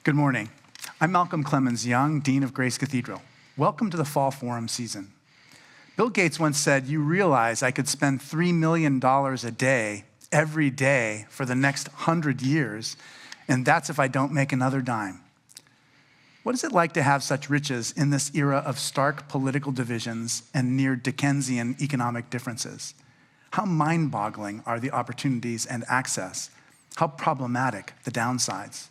Good morning. I'm Malcolm Clemens Young, Dean of Grace Cathedral. Welcome to the Fall Forum season. Bill Gates once said, "You realize I could spend $3 million a day, every day, for the next 100 years, and that's if I don't make another dime." What is it like to have such riches in this era of stark political divisions and near-Dickensian economic differences? How mind-boggling are the opportunities and access? How problematic the downsides?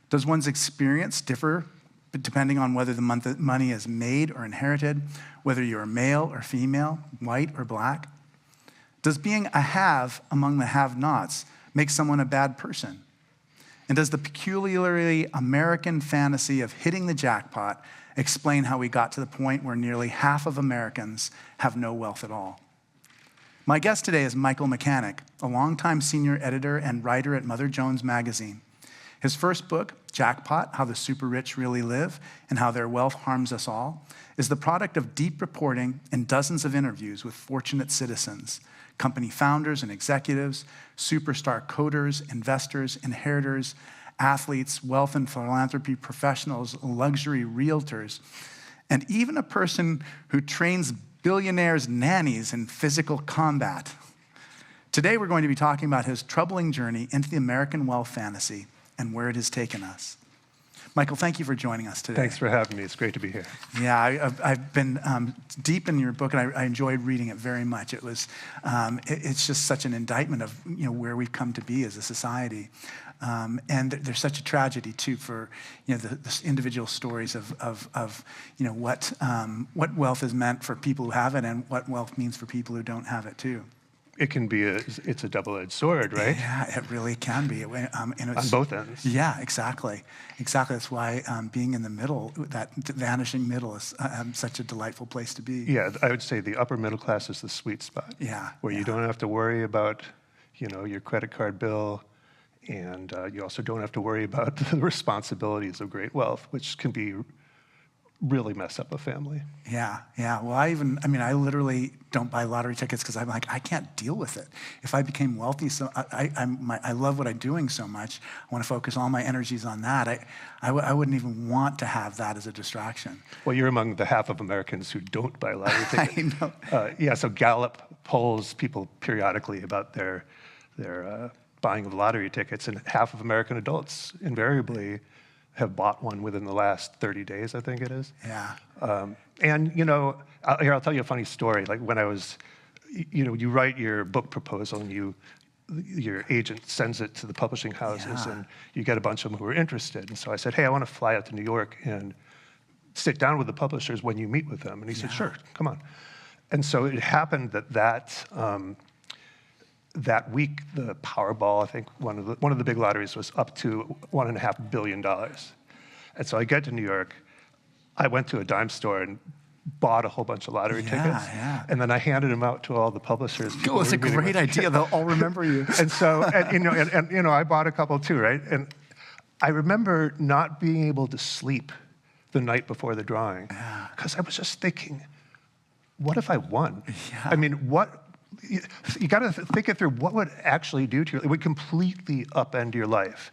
Does one's experience differ depending on whether the money is made or inherited, whether you're male or female, white or black? Does being a have among the have-nots make someone a bad person? And does the peculiarly American fantasy of hitting the jackpot explain how we got to the point where nearly half of Americans have no wealth at all? My guest today is Michael Mechanic, a longtime senior editor and writer at Mother Jones magazine. His first book, Jackpot, How the Super Rich Really Live and How Their Wealth Harms Us All, is the product of deep reporting and dozens of interviews with fortunate citizens, company founders and executives, superstar coders, investors, inheritors, athletes, wealth and philanthropy professionals, luxury realtors, and even a person who trains billionaires' nannies in physical combat. Today, we're going to be talking about his troubling journey into the American wealth fantasy and where it has taken us. Michael, thank you for joining us today. Thanks for having me. It's great to be here. Yeah, I've been deep in your book, and I enjoyed reading it very much. It was, it's just such an indictment of where we've come to be as a society, and there's such a tragedy too for the individual stories of what wealth is meant for people who have it, and what wealth means for people who don't have it too. It can be it's a double-edged sword, right? Yeah, it really can be. On both ends. Yeah, exactly. That's why being in the middle, that vanishing middle, is such a delightful place to be. Yeah, I would say the upper middle class is the sweet spot. Yeah. Where you don't have to worry about, your credit card bill, and you also don't have to worry about the responsibilities of great wealth, which can be really mess up a family. Yeah. Well, I literally don't buy lottery tickets because I'm like, I can't deal with it. If I became wealthy, so I love what I'm doing so much. I want to focus all my energies on that. I wouldn't even want to have that as a distraction. Well, you're among the half of Americans who don't buy lottery tickets. I know. So Gallup polls people periodically about their buying of lottery tickets, and half of American adults invariably have bought one within the last 30 days, I think it is. Yeah. I'll tell you a funny story. Like when I was, you write your book proposal and your agent sends it to the publishing houses, and you get a bunch of them who are interested. And so I said, hey, I want to fly out to New York and sit down with the publishers when you meet with them. And he said, sure, come on. And so it happened that week, the Powerball, I think one of the big lotteries, was up to $1.5 billion. And so I get to New York, I went to a dime store and bought a whole bunch of lottery tickets. Yeah. And then I handed them out to all the publishers. Oh, it's a great idea. They'll all remember you. And so, I bought a couple too, right? And I remember not being able to sleep the night before the drawing because I was just thinking, what if I won? Yeah. I mean, you got to think it through. What would it actually do to you? It would completely upend your life.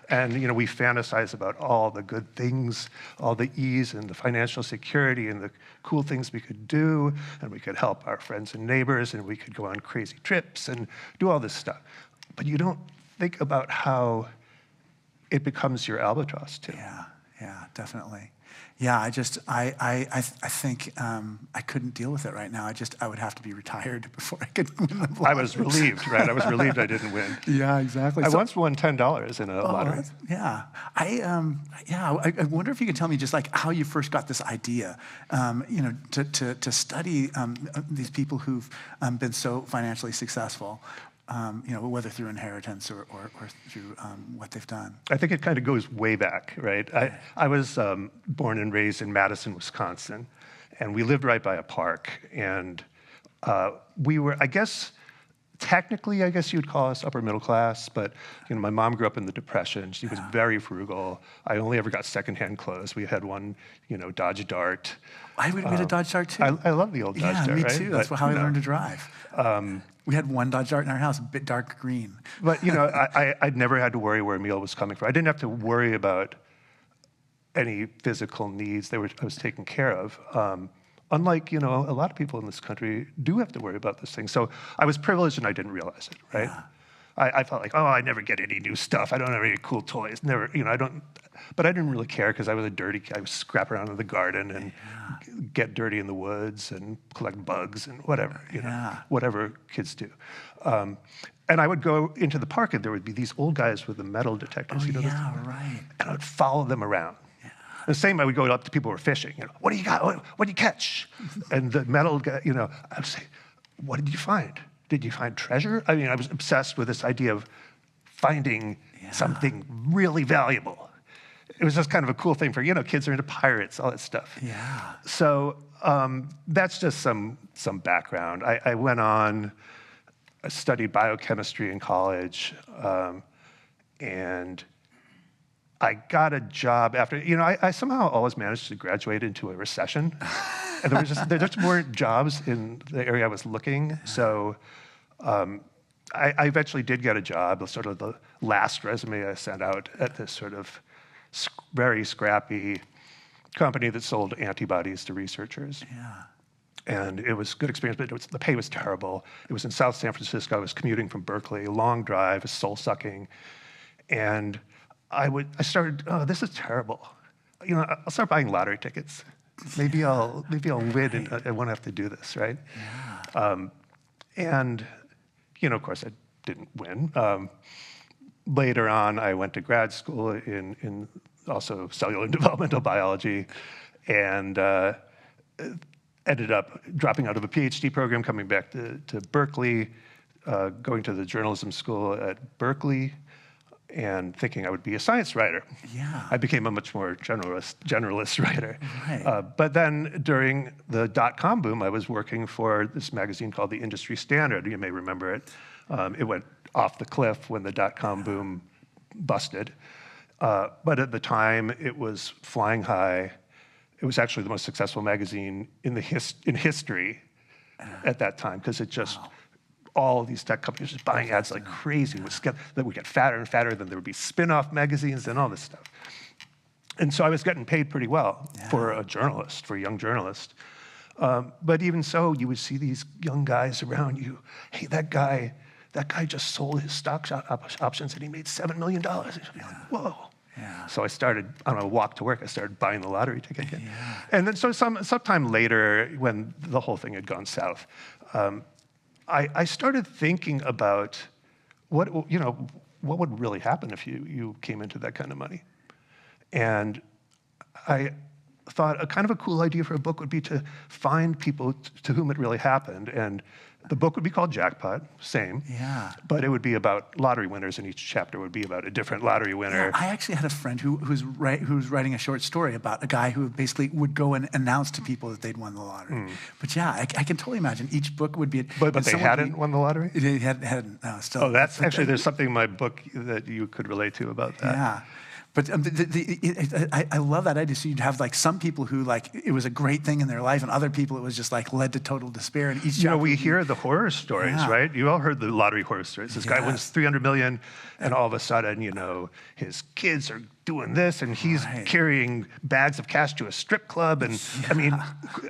And we fantasize about all the good things, all the ease and the financial security and the cool things we could do, and we could help our friends and neighbors, and we could go on crazy trips and do all this stuff. But you don't think about how it becomes your albatross too. Yeah, definitely. Yeah, I think I couldn't deal with it right now. I would have to be retired before I could win the lottery. I was relieved, right? I was relieved I didn't win. Yeah, exactly. I once won $10 in a lottery. Yeah. I wonder if you could tell me just like how you first got this idea, to study these people who've been so financially successful. Whether through inheritance or through what they've done. I think it kind of goes way back, right? I was born and raised in Madison, Wisconsin, and we lived right by a park. And we were, technically, I guess you'd call us upper middle class, but my mom grew up in the Depression. She was very frugal. I only ever got secondhand clothes. We had one, Dodge Dart. I would get a Dodge Dart too. I love the old Dodge Dart, right? Yeah, me right? too. That's how I learned to drive. We had one Dodge Dart in our house, a bit dark green. But I'd never had to worry where a meal was coming from. I didn't have to worry about any physical needs. I was taken care of. Unlike, a lot of people in this country do have to worry about this thing. So I was privileged and I didn't realize it, right? Yeah. I felt like, oh, I never get any new stuff. I don't have any cool toys. Never, I don't. But I didn't really care because I was a dirty kid. I would scrap around in the garden and get dirty in the woods and collect bugs and whatever, whatever kids do. And I would go into the park and there would be these old guys with the metal detectors. Right. And I would follow them around. The same, I would go up to people who were fishing. What do you got? What do you catch? And the metal guy, I would say, what did you find? Did you find treasure? I mean, I was obsessed with this idea of finding something really valuable. It was just kind of a cool thing for, kids are into pirates, all that stuff. Yeah. So that's just some background. I went on, I studied biochemistry in college, and I got a job after, I somehow always managed to graduate into a recession. And there just weren't jobs in the area I was looking. So I eventually did get a job, sort of the last resume I sent out at this sort of very scrappy company that sold antibodies to researchers. Yeah. And it was a good experience, but the pay was terrible. It was in South San Francisco. I was commuting from Berkeley, a long drive, soul-sucking. And I started, oh, this is terrible. I'll start buying lottery tickets. Maybe I'll win and I won't have to do this, right? Yeah. And, of course, I didn't win. Later on, I went to grad school in also cellular and developmental biology, and ended up dropping out of a PhD program, coming back to Berkeley, going to the journalism school at Berkeley, and thinking I would be a science writer. Yeah. I became a much more generalist writer. Right. But then during the dot-com boom, I was working for this magazine called The Industry Standard. You may remember it. It went off the cliff when the dot-com boom busted. But at the time, it was flying high. It was actually the most successful magazine in history at that time, because it just... Wow. All of these tech companies just buying ads like crazy. That would get fatter and fatter. Then there would be spin-off magazines and all this stuff. And so I was getting paid pretty well for a journalist, for a young journalist. But even so, you would see these young guys around you. Hey, that guy just sold his stock options and he made $7 million. And you'd be like, whoa. Yeah. So I started, on a walk to work, I started buying the lottery ticket again. Yeah. And then so sometime later, when the whole thing had gone south, I started thinking about what would really happen if you came into that kind of money. And I thought a kind of a cool idea for a book would be to find people to whom it really happened. And the book would be called Jackpot, same. Yeah. But it would be about lottery winners, and each chapter would be about a different lottery winner. Yeah, I actually had a friend who was writing a short story about a guy who basically would go and announce to people that they'd won the lottery. But yeah, I can totally imagine each book would be... But they hadn't won the lottery? They hadn't, no, still. Oh, that's actually, there's something in my book that you could relate to about that. Yeah. But I love that idea. So you'd have like some people who like it was a great thing in their life, and other people it was just like led to total despair. And each we hear the horror stories, right? You all heard the lottery horror stories. This guy wins $300 million, and all of a sudden, his kids are doing this, and he's carrying bags of cash to a strip club. And I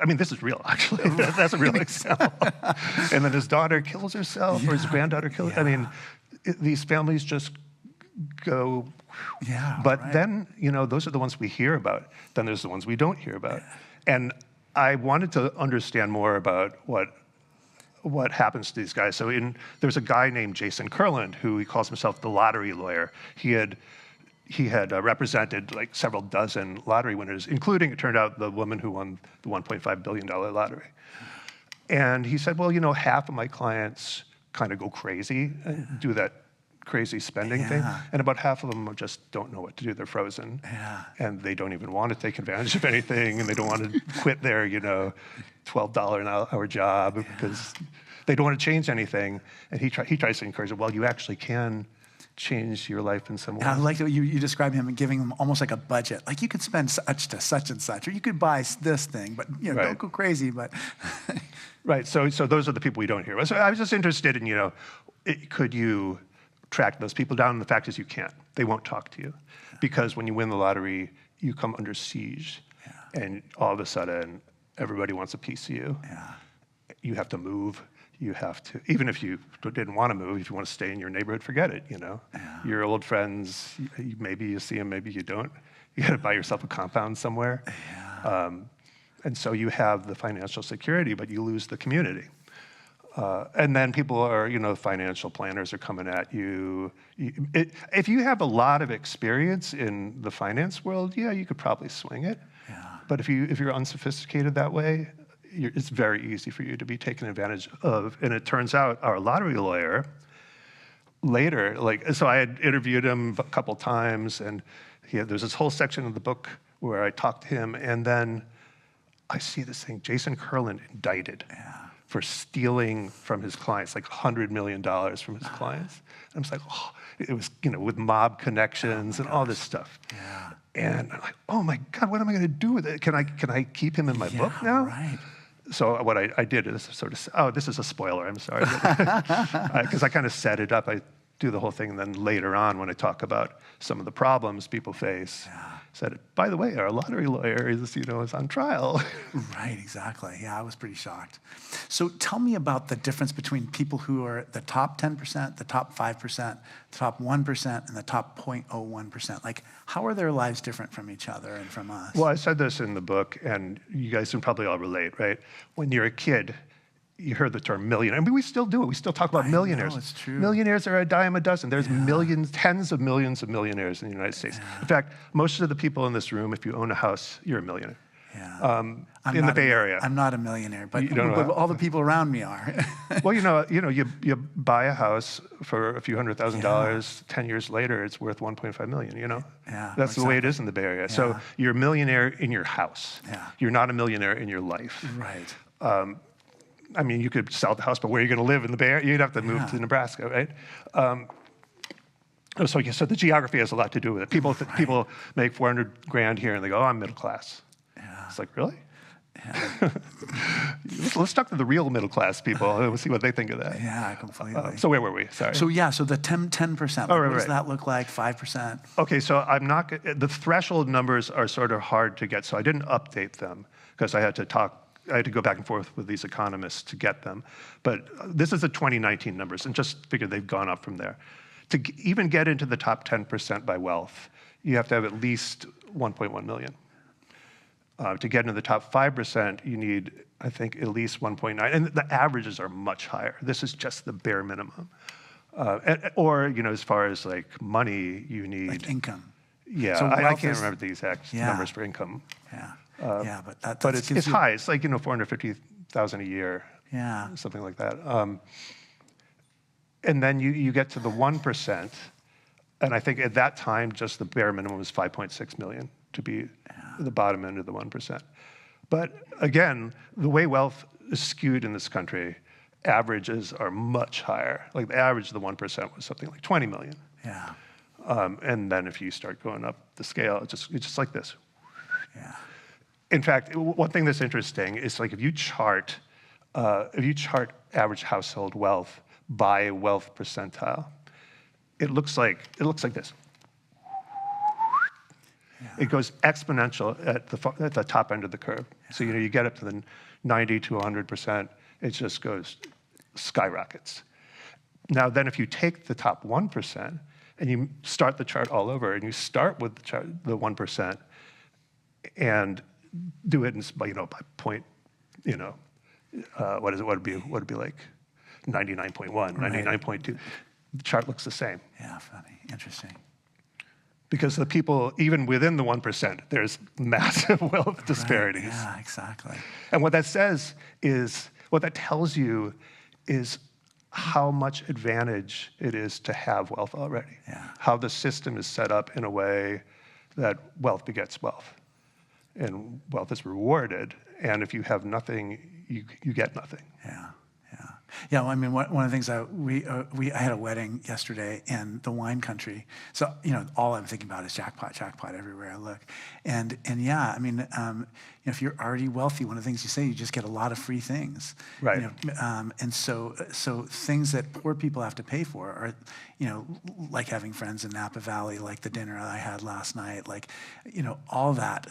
mean, this is real, actually. That's a real example. And then his daughter kills herself, or his granddaughter kills. I mean, these families just go. Yeah. But then, those are the ones we hear about. Then there's the ones we don't hear about. And I wanted to understand more about what happens to these guys. So there's a guy named Jason Kurland who he calls himself the lottery lawyer. He had represented like several dozen lottery winners, including, it turned out, the woman who won the $1.5 billion lottery. And he said, well, half of my clients kind of go crazy and do that crazy spending thing, and about half of them just don't know what to do. They're frozen, and they don't even want to take advantage of anything, and they don't want to quit their, $12 an hour job because they don't want to change anything. And he tries to encourage them. Well, you actually can change your life in some way. I like that you describe him and giving them almost like a budget. Like you could spend such to such and such, or you could buy this thing, but don't go crazy. But right. So those are the people we don't hear. So I was just interested in could you track those people down? And the fact is you can't. They won't talk to you. Because when you win the lottery, you come under siege, and all of a sudden, everybody wants a piece of you. Yeah. You have to move. You have to, even if you didn't want to move, if you want to stay in your neighborhood, forget it, Yeah. Your old friends, maybe you see them, maybe you don't. You got to buy yourself a compound somewhere. Yeah. And so you have the financial security, but you lose the community. And then people are, financial planners are coming at you. If you have a lot of experience in the finance world, you could probably swing it. Yeah. But if you're unsophisticated that way, it's very easy for you to be taken advantage of. And it turns out our lottery lawyer later, so I had interviewed him a couple times, and there's this whole section of the book where I talked to him, and then I see this thing, Jason Curlin indicted for stealing from his clients, like $100 million from his clients. And I was like, it was, with mob connections and all this stuff. Yeah. And I'm like, oh my God, what am I going to do with it? Can I keep him in my book now? Right. So what I did is sort of, this is a spoiler, I'm sorry. Because I kind of set it up. I do the whole thing, and then later on when I talk about some of the problems people face, said, by the way, our lottery lawyer is on trial. Right, exactly. Yeah, I was pretty shocked. So tell me about the difference between people who are the top 10%, the top 5%, the top 1%, and the top 0.01%. Like, how are their lives different from each other and from us? Well, I said this in the book, and you guys can probably all relate, right? When you're a kid, you heard the term millionaire. I mean, we still do it. We still talk about millionaires. I know, it's true. Millionaires are a dime a dozen. There's millions, tens of millions of millionaires in the United States. In fact, most of the people in this room, if you own a house, you're a millionaire. Yeah. In the Bay Area. I'm not a millionaire, but You don't know all the people around me are. Well, you buy a house for a few $100,000. 10 years later, it's worth 1.5 million. Yeah, That's the way it is in the Bay Area. So you're a millionaire in your house. Yeah. You're not a millionaire in your life. Right. I mean, you could sell the house, but where are you going to live in the Bay Area? You'd have to move to Nebraska, right? So the geography has a lot to do with it. People make 400 grand here, and they go, I'm middle class. Yeah. It's like, really? Yeah. Let's talk to the real middle class people and see what they think of that. Yeah, completely. So where were we? Sorry. So the 10%. What does that look like? 5%? Okay, so the threshold numbers are sort of hard to get, so I didn't update them because I had to go back and forth with these economists to get them. But this is the 2019 numbers, and just figure they've gone up from there. To even get into the top 10% by wealth, you have to have at least 1.1 million. To get into the top 5%, you need, I think, at least 1.9. And the averages are much higher. This is just the bare minimum. Or, as far as like money, you need... Like income. Yeah, So I can't remember the exact numbers for income. Yeah. But it's high. It's like, $450,000 a year. Yeah. Something like that. And then you get to the 1%, and I think at that time, just the bare minimum was 5.6 million to be the bottom end of the 1%. But again, the way wealth is skewed in this country, averages are much higher. Like the average of the 1% was something like 20 million. Yeah. And then if you start going up the scale, it's just like this. Yeah. In fact, one thing that's interesting is like if you chart average household wealth by wealth percentile, it looks like this. Yeah. It goes exponential at the top end of the curve. Yeah. So you get up to the 90 to 100%, it just goes skyrockets. Now then, if you take the top 1% and you start the chart all over, and you start with the 1%, and do it by point, what is it? What would it be like? 99.1, 99.2. The chart looks the same. Yeah, funny, interesting. Because the people, even within the 1%, there's massive wealth disparities. Right. Yeah, exactly. And what that tells you is how much advantage it is to have wealth already. Yeah. How the system is set up in a way that wealth begets wealth. And wealth is rewarded, and if you have nothing, you get nothing. Yeah, yeah. Yeah, well, I mean, one of the things I had a wedding yesterday in the wine country. So, all I'm thinking about is jackpot, jackpot everywhere I look. And yeah, I mean, if you're already wealthy, one of the things you say, you just get a lot of free things. Right. And so things that poor people have to pay for are, like having friends in Napa Valley, like the dinner I had last night, like, all that.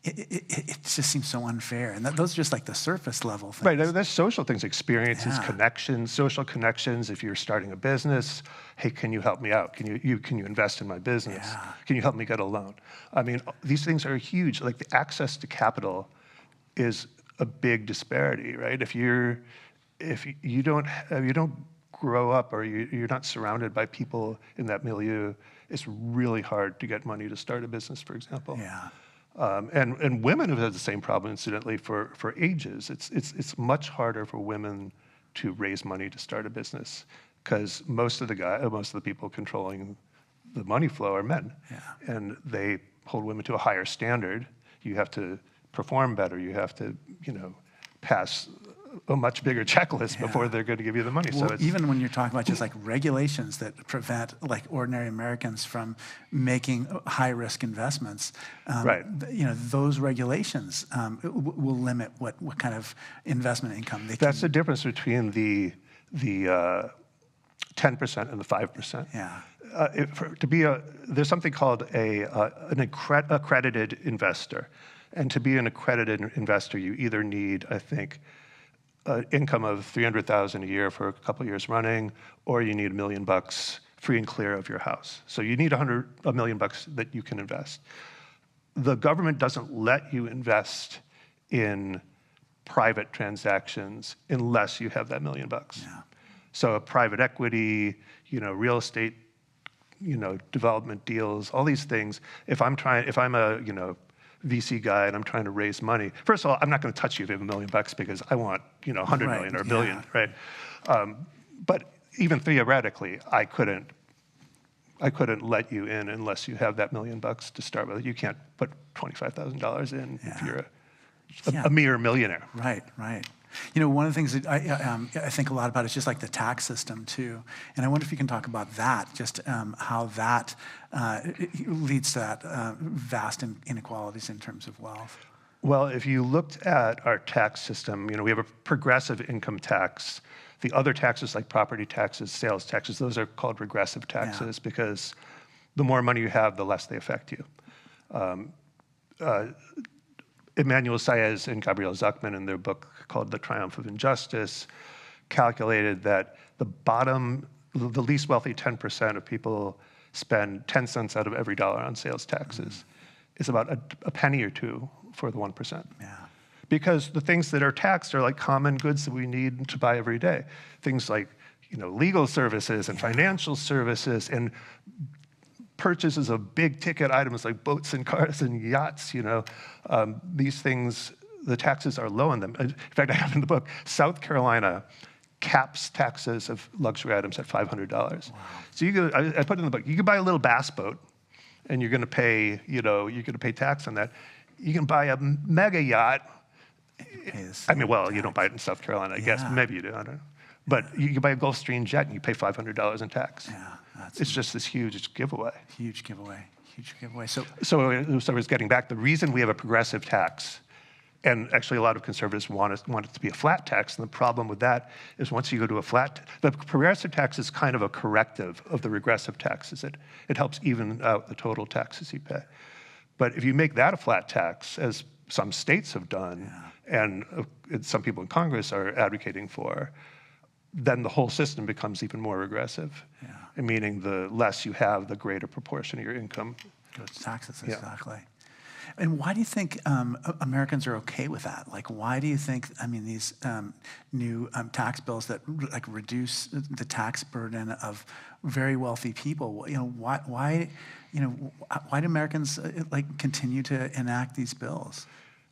It just seems so unfair. And those are just like the surface level things. Right, there's social things, experiences, Yeah. connections, social connections. If you're starting a business, hey, can you help me out? Can you invest in my business? Yeah. Can you help me get a loan? I mean, these things are huge. Like the access to capital is a big disparity, right? If you don't grow up or you're not surrounded by people in that milieu, it's really hard to get money to start a business, for example. Yeah. And women have had the same problem, incidentally, for ages. It's much harder for women to raise money to start a business because most of the people controlling the money flow are men, and they hold women to a higher standard. You have to perform better. You have to, pass a much bigger checklist before they're going to give you the money. Well, so even when you're talking about just like regulations that prevent like ordinary Americans from making high-risk investments, Right. Those regulations will limit what kind of investment income they can. That's the difference between the 10% and the 5%. Yeah. There's something called an accredited investor. And to be an accredited investor, you either need, I think, income of $300,000 a year for a couple of years running, or you need $1 million free and clear of your house. So you need $1 million that you can invest. The government doesn't let you invest in private transactions unless you have that $1 million. Yeah. So private equity, real estate, development deals, all these things. If I'm a VC guy and I'm trying to raise money, first of all, I'm not going to touch you if you have $1 million because I want 100 million or a billion, right? But even theoretically, I couldn't let you in unless you have that $1 million to start with. You can't put $25,000 in if you're a mere millionaire. Right. One of the things that I think a lot about is just like the tax system too. And I wonder if you can talk about that, just how that leads to that vast inequalities in terms of wealth. Well, if you looked at our tax system, we have a progressive income tax. The other taxes like property taxes, sales taxes, those are called regressive taxes because the more money you have, the less they affect you. Emmanuel Saez and Gabriel Zuckman, in their book called The Triumph of Injustice, calculated that the least wealthy 10% of people spend 10 cents out of every dollar on sales taxes. It's about a penny or two for the 1%. Yeah. Because the things that are taxed are like common goods that we need to buy every day. Things like, legal services and financial services and purchases of big ticket items like boats and cars and yachts, these things, the taxes are low on them. In fact, I have in the book, South Carolina caps taxes of luxury items at $500. Wow. So I put in the book, you can buy a little bass boat and you're going to pay, tax on that. You can buy a mega yacht. You don't buy it in South Carolina, I guess. Maybe you do, I don't know. But you can buy a Gulfstream jet and you pay $500 in tax. Yeah, it's just this huge giveaway. Huge giveaway. So I was getting back. The reason we have a progressive tax, and actually a lot of conservatives want it to be a flat tax, and the problem with that is once you go to the progressive tax is kind of a corrective of the regressive taxes. It helps even out the total taxes you pay. But if you make that a flat tax, as some states have done, and some people in Congress are advocating for, then the whole system becomes even more regressive. Meaning the less you have, the greater proportion of your income goes to taxes. Exactly. And why do you think Americans are okay with that? Like, why do you think, these new tax bills that like reduce the tax burden of very wealthy people, why do Americans continue to enact these bills?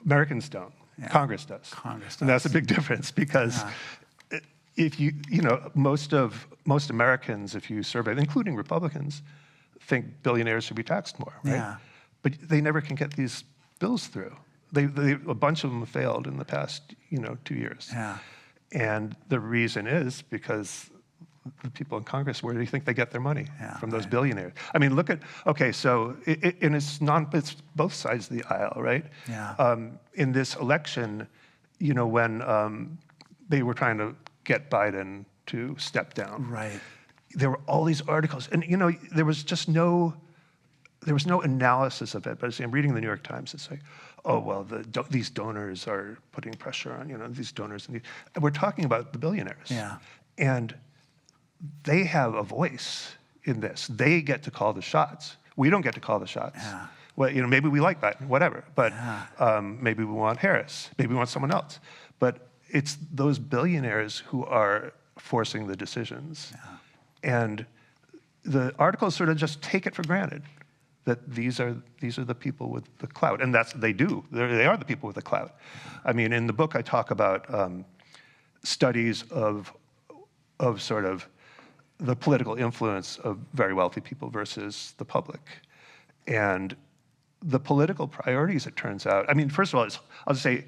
Americans don't. Congress does. And that's a big difference because if most Americans, if you survey, including Republicans, think billionaires should be taxed more, right? Yeah. But they never can get these bills through. A bunch of them have failed in the past, 2 years. Yeah. And the reason is because the people in Congress, where do you think they get their money? From those billionaires. I mean, look at, okay, so, and it's both sides of the aisle, right? Yeah. In this election, when they were trying to get Biden to step down. Right. There were all these articles, and there was no analysis of it. But I'm reading the New York Times. It's like, oh well, these donors are putting pressure on these donors, and we're talking about the billionaires. Yeah. And they have a voice in this. They get to call the shots. We don't get to call the shots. Yeah. Well, maybe we like Biden, whatever. But maybe we want Harris. Maybe we want someone else. But it's those billionaires who are forcing the decisions. Yeah. And the articles sort of just take it for granted that these are the people with the clout. And they do. They are the people with the clout. I mean, in the book, I talk about studies of sort of the political influence of very wealthy people versus the public. And the political priorities, it turns out, I mean, first of all, I'll just say,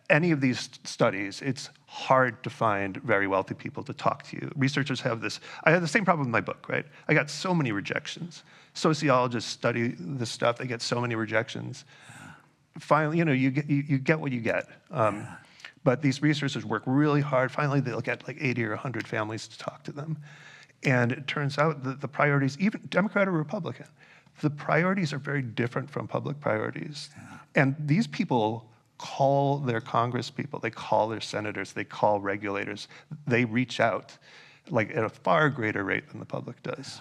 any of these studies, it's hard to find very wealthy people to talk to you. Researchers have this. I had the same problem with my book, right? I got so many rejections. Sociologists study this stuff. They get so many rejections. Finally, you get what you get. But these researchers work really hard. Finally, they'll get like 80 or 100 families to talk to them. And it turns out that the priorities, even Democrat or Republican, the priorities are very different from public priorities. Yeah. And these people call their Congress people, they call their senators, they call regulators. They reach out like at a far greater rate than the public does,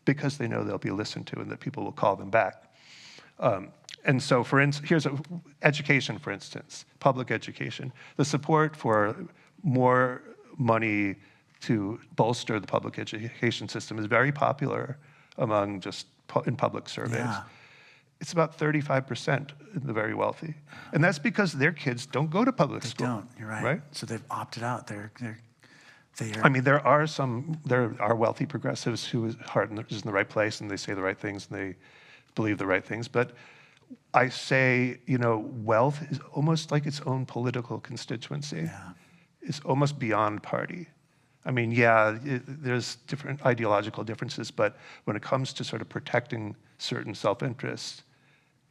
because they know they'll be listened to and that people will call them back. And so, for instance, here's education, for instance, public education. The support for more money to bolster the public education system is very popular among in public surveys. Yeah. It's about 35% in the very wealthy. And that's because their kids don't go to public school. They don't, you're right. So they've opted out. They are. I mean, there are wealthy progressives whose heart is in the right place and they say the right things and they believe the right things. But I say, wealth is almost like its own political constituency. Yeah. It's almost beyond party. I mean, there's different ideological differences, but when it comes to sort of protecting certain self-interests,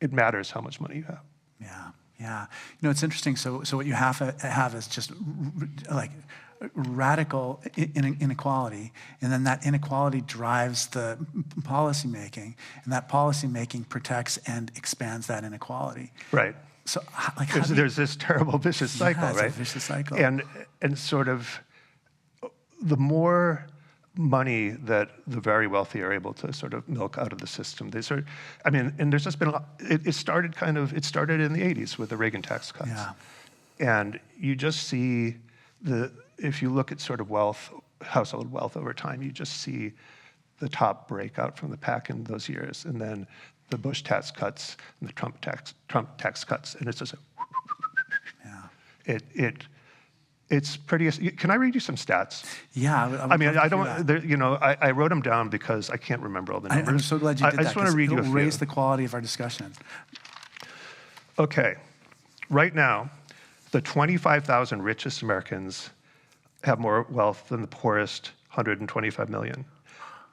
it matters how much money you have. Yeah. It's interesting. So what you have is just like radical inequality, and then that inequality drives the policy making, and that policy making protects and expands that inequality. Right. So, there's this terrible vicious cycle, right? It's a vicious cycle. And sort of the more money that the very wealthy are able to sort of milk out of the system, and there's just been it started in the 80s with the Reagan tax cuts. Yeah. And you just see if you look at sort of household wealth over time, you just see the top breakout from the pack in those years, and then the Bush tax cuts and the Trump tax cuts, and it's just it's pretty. Can I read you some stats? Yeah, I wrote them down because I can't remember all the numbers. I'm so glad you did that. I just want to read you a few. It'll raise the quality of our discussion. Okay, right now, the 25,000 richest Americans have more wealth than the poorest 125 million.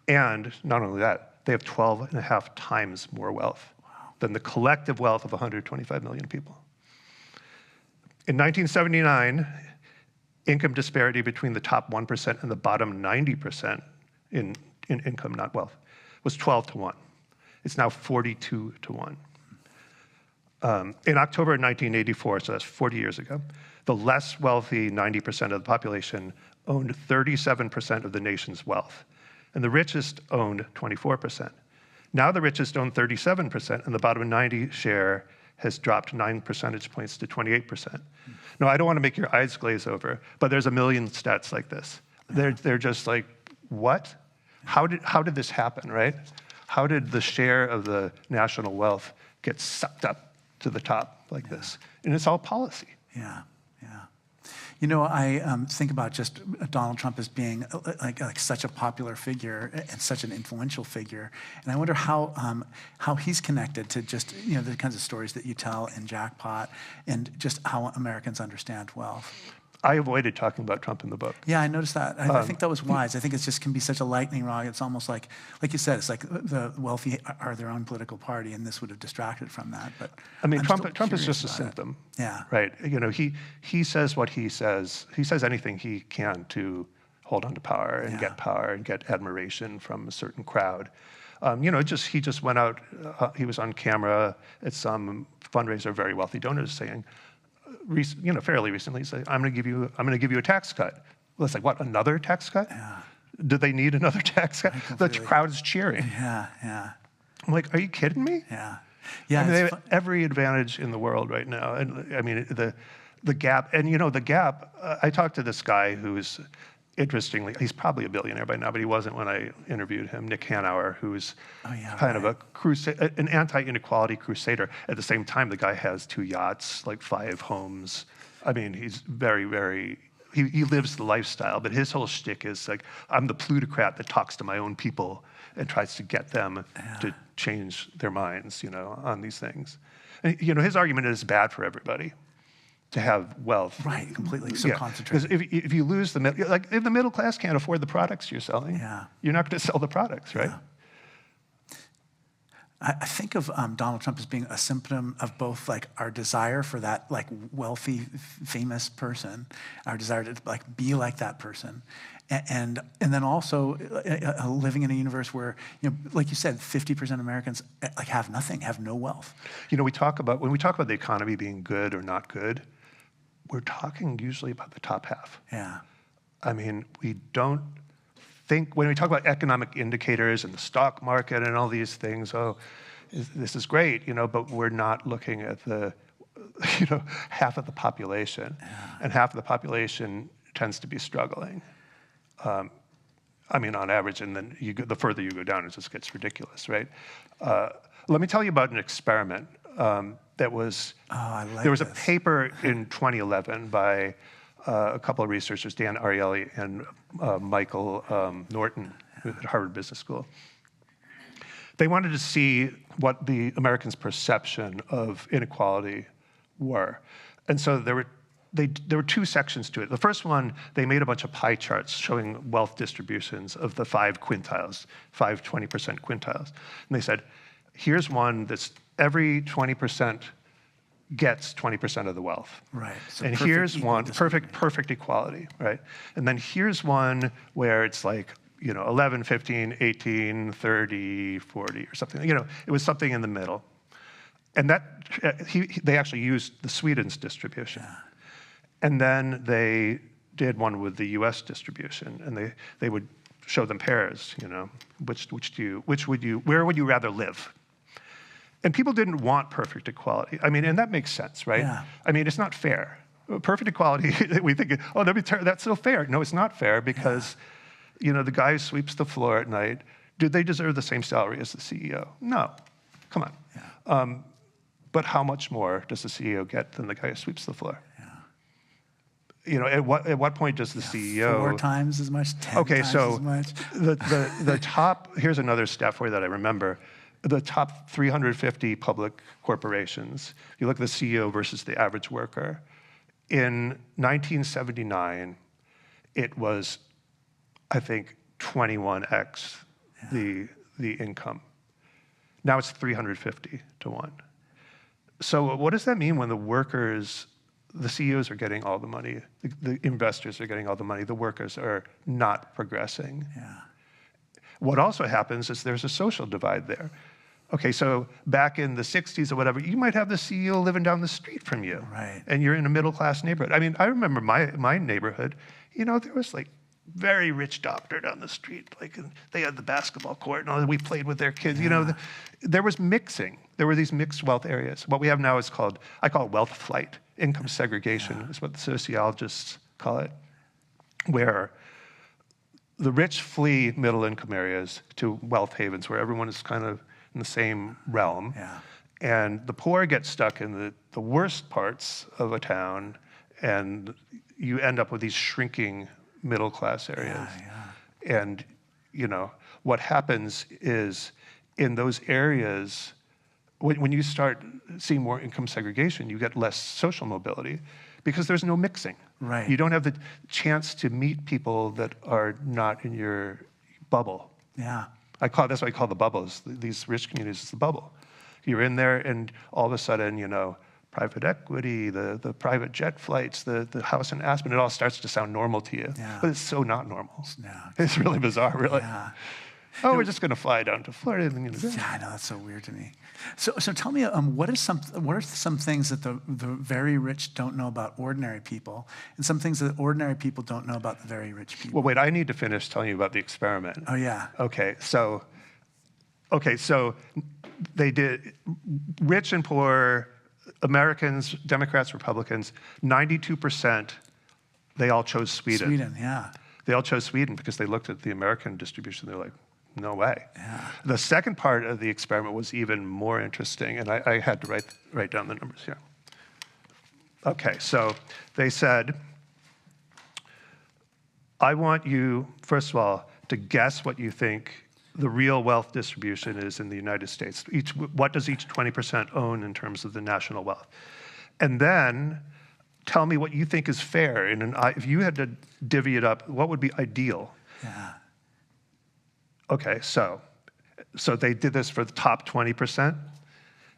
And not only that, they have 12.5 times more wealth than the collective wealth of 125 million people. In 1979, income disparity between the top 1% and the bottom 90% in income, not wealth, was 12 to 1. It's now 42 to 1. In October 1984, so that's 40 years ago, the less wealthy 90% of the population owned 37% of the nation's wealth, and the richest owned 24%. Now the richest own 37%, and the bottom 90 share has dropped 9 percentage points to 28%. Now, I don't want to make your eyes glaze over, but there's a million stats like this. They're just like, what? How did this happen, right? How did the share of the national wealth get sucked up to the top like this? And it's all policy. Yeah. I think about just Donald Trump as being like such a popular figure and such an influential figure, and I wonder how he's connected to just the kinds of stories that you tell in Jackpot, and just how Americans understand wealth. I avoided talking about Trump in the book. Yeah, I noticed that. I think that was wise. I think it's just can be such a lightning rod. It's almost like you said, it's like the wealthy are their own political party, and this would have distracted from that. But I mean, I'm Trump is just a still curious about symptom. it. Yeah. Right. You know, he says what he says. He says anything he can to hold on to power and get power and get admiration from a certain crowd. You know, he just went out. He was on camera at some fundraiser, very wealthy donors, saying, you know, fairly recently, say, I'm going to give you a tax cut. Well, it's like, what? Another tax cut? Yeah. Do they need another tax cut? The crowd is cheering. Yeah, yeah. I'm like, are you kidding me? Yeah. Yeah. I mean, they have every advantage in the world right now. And I mean, the gap, and you know, the gap. I talked to this guy who's, interestingly, he's probably a billionaire by now, but he wasn't when I interviewed him, Nick Hanauer, who's kind of an anti-inequality crusader. At the same time, the guy has 2 yachts, like 5 homes. I mean, he's very, very, he lives the lifestyle, but his whole shtick is like, I'm the plutocrat that talks to my own people and tries to get them to change their minds, you know, on these things. And, you know, his argument is bad for everybody to have wealth. Right, completely, so concentrated. Because if you lose like if the middle class can't afford the products you're selling, you're not going to sell the products, right? Yeah. I think of Donald Trump as being a symptom of both like our desire for that like wealthy, famous person, our desire to like be like that person, and then also living in a universe where, you know, like you said, 50% of Americans like have nothing, have no wealth. You know, when we talk about the economy being good or not good, we're talking usually about the top half. Yeah. I mean, we don't think, when we talk about economic indicators and the stock market and all these things, this is great, you know, but we're not looking at the, you know, half of the population. Yeah. And half of the population tends to be struggling. I mean, on average, and then the further you go down, it just gets ridiculous, right? Let me tell you about an experiment that was, there was a paper in 2011 by a couple of researchers, Dan Ariely and Michael Norton at Harvard Business School. They wanted to see what the Americans' perception of inequality were. And so there were 2 sections to it. The first one, they made a bunch of pie charts showing wealth distributions of the 5 quintiles, 5 20% quintiles. And they said, here's one that's every 20% gets 20% of the wealth. Right. So and here's one, perfect equality, right? And then here's one where it's like, you know, 11, 15, 18, 30, 40 or something. You know, it was something in the middle. And that, they actually used the Sweden's distribution. Yeah. And then they did one with the US distribution, and they would show them pairs, you know, where would you rather live? And people didn't want perfect equality. I mean, and that makes sense, right? Yeah. I mean, it's not fair. Perfect equality, we think, oh, that's so fair. No, it's not fair because, you know, the guy who sweeps the floor at night, do they deserve the same salary as the CEO? No, come on. Yeah. But how much more does the CEO get than the guy who sweeps the floor? You know, at what point does the CEO... 4 times as much, 10 times as much. The top, here's another stat for you that I remember. The top 350 public corporations, you look at the CEO versus the average worker. In 1979, it was, I think, 21x the income. Now it's 350 to 1. So what does that mean when the workers... The CEOs are getting all the money, the investors are getting all the money, the workers are not progressing? Yeah. What also happens is there's a social divide there. Okay, so back in the 60s or whatever, you might have the CEO living down the street from you. Right. And you're in a middle-class neighborhood. I mean, I remember my neighborhood, you know, there was like very rich doctor down the street. Like they had the basketball court and all that. We played with their kids. Yeah. You know, there was mixing. There were these mixed wealth areas. What we have now is I call it wealth flight. Income segregation is what the sociologists call it, where the rich flee middle-income areas to wealth havens where everyone is kind of in the same realm, and the poor get stuck in the worst parts of a town, and you end up with these shrinking middle-class areas. And, you know, what happens is in those areas, when you start seeing more income segregation, you get less social mobility because there's no mixing. Right. You don't have the chance to meet people that are not in your bubble. Yeah. That's what I call the bubbles. These rich communities is the bubble. You're in there, and all of a sudden, private equity, the private jet flights, the house in Aspen, it all starts to sound normal to you. Yeah. But it's so not normal. Yeah. It's really bizarre, really. Yeah. We're just going to fly down to Florida. And Yeah, I know, that's so weird to me. So tell me, what are some things that the very rich don't know about ordinary people, and some things that ordinary people don't know about the very rich people? Well, wait, I need to finish telling you about the experiment. Oh, yeah. Okay, so they did rich and poor, Americans, Democrats, Republicans, 92%, they all chose Sweden. Sweden, yeah. They all chose Sweden because they looked at the American distribution. They're like, no way. Yeah. The second part of the experiment was even more interesting, and I had to write down the numbers here. Okay, so they said, I want you, first of all, to guess what you think the real wealth distribution is in the United States. What does each 20% own in terms of the national wealth? And then tell me what you think is fair. If you had to divvy it up, what would be ideal? Yeah. Okay, so they did this for the top 20%,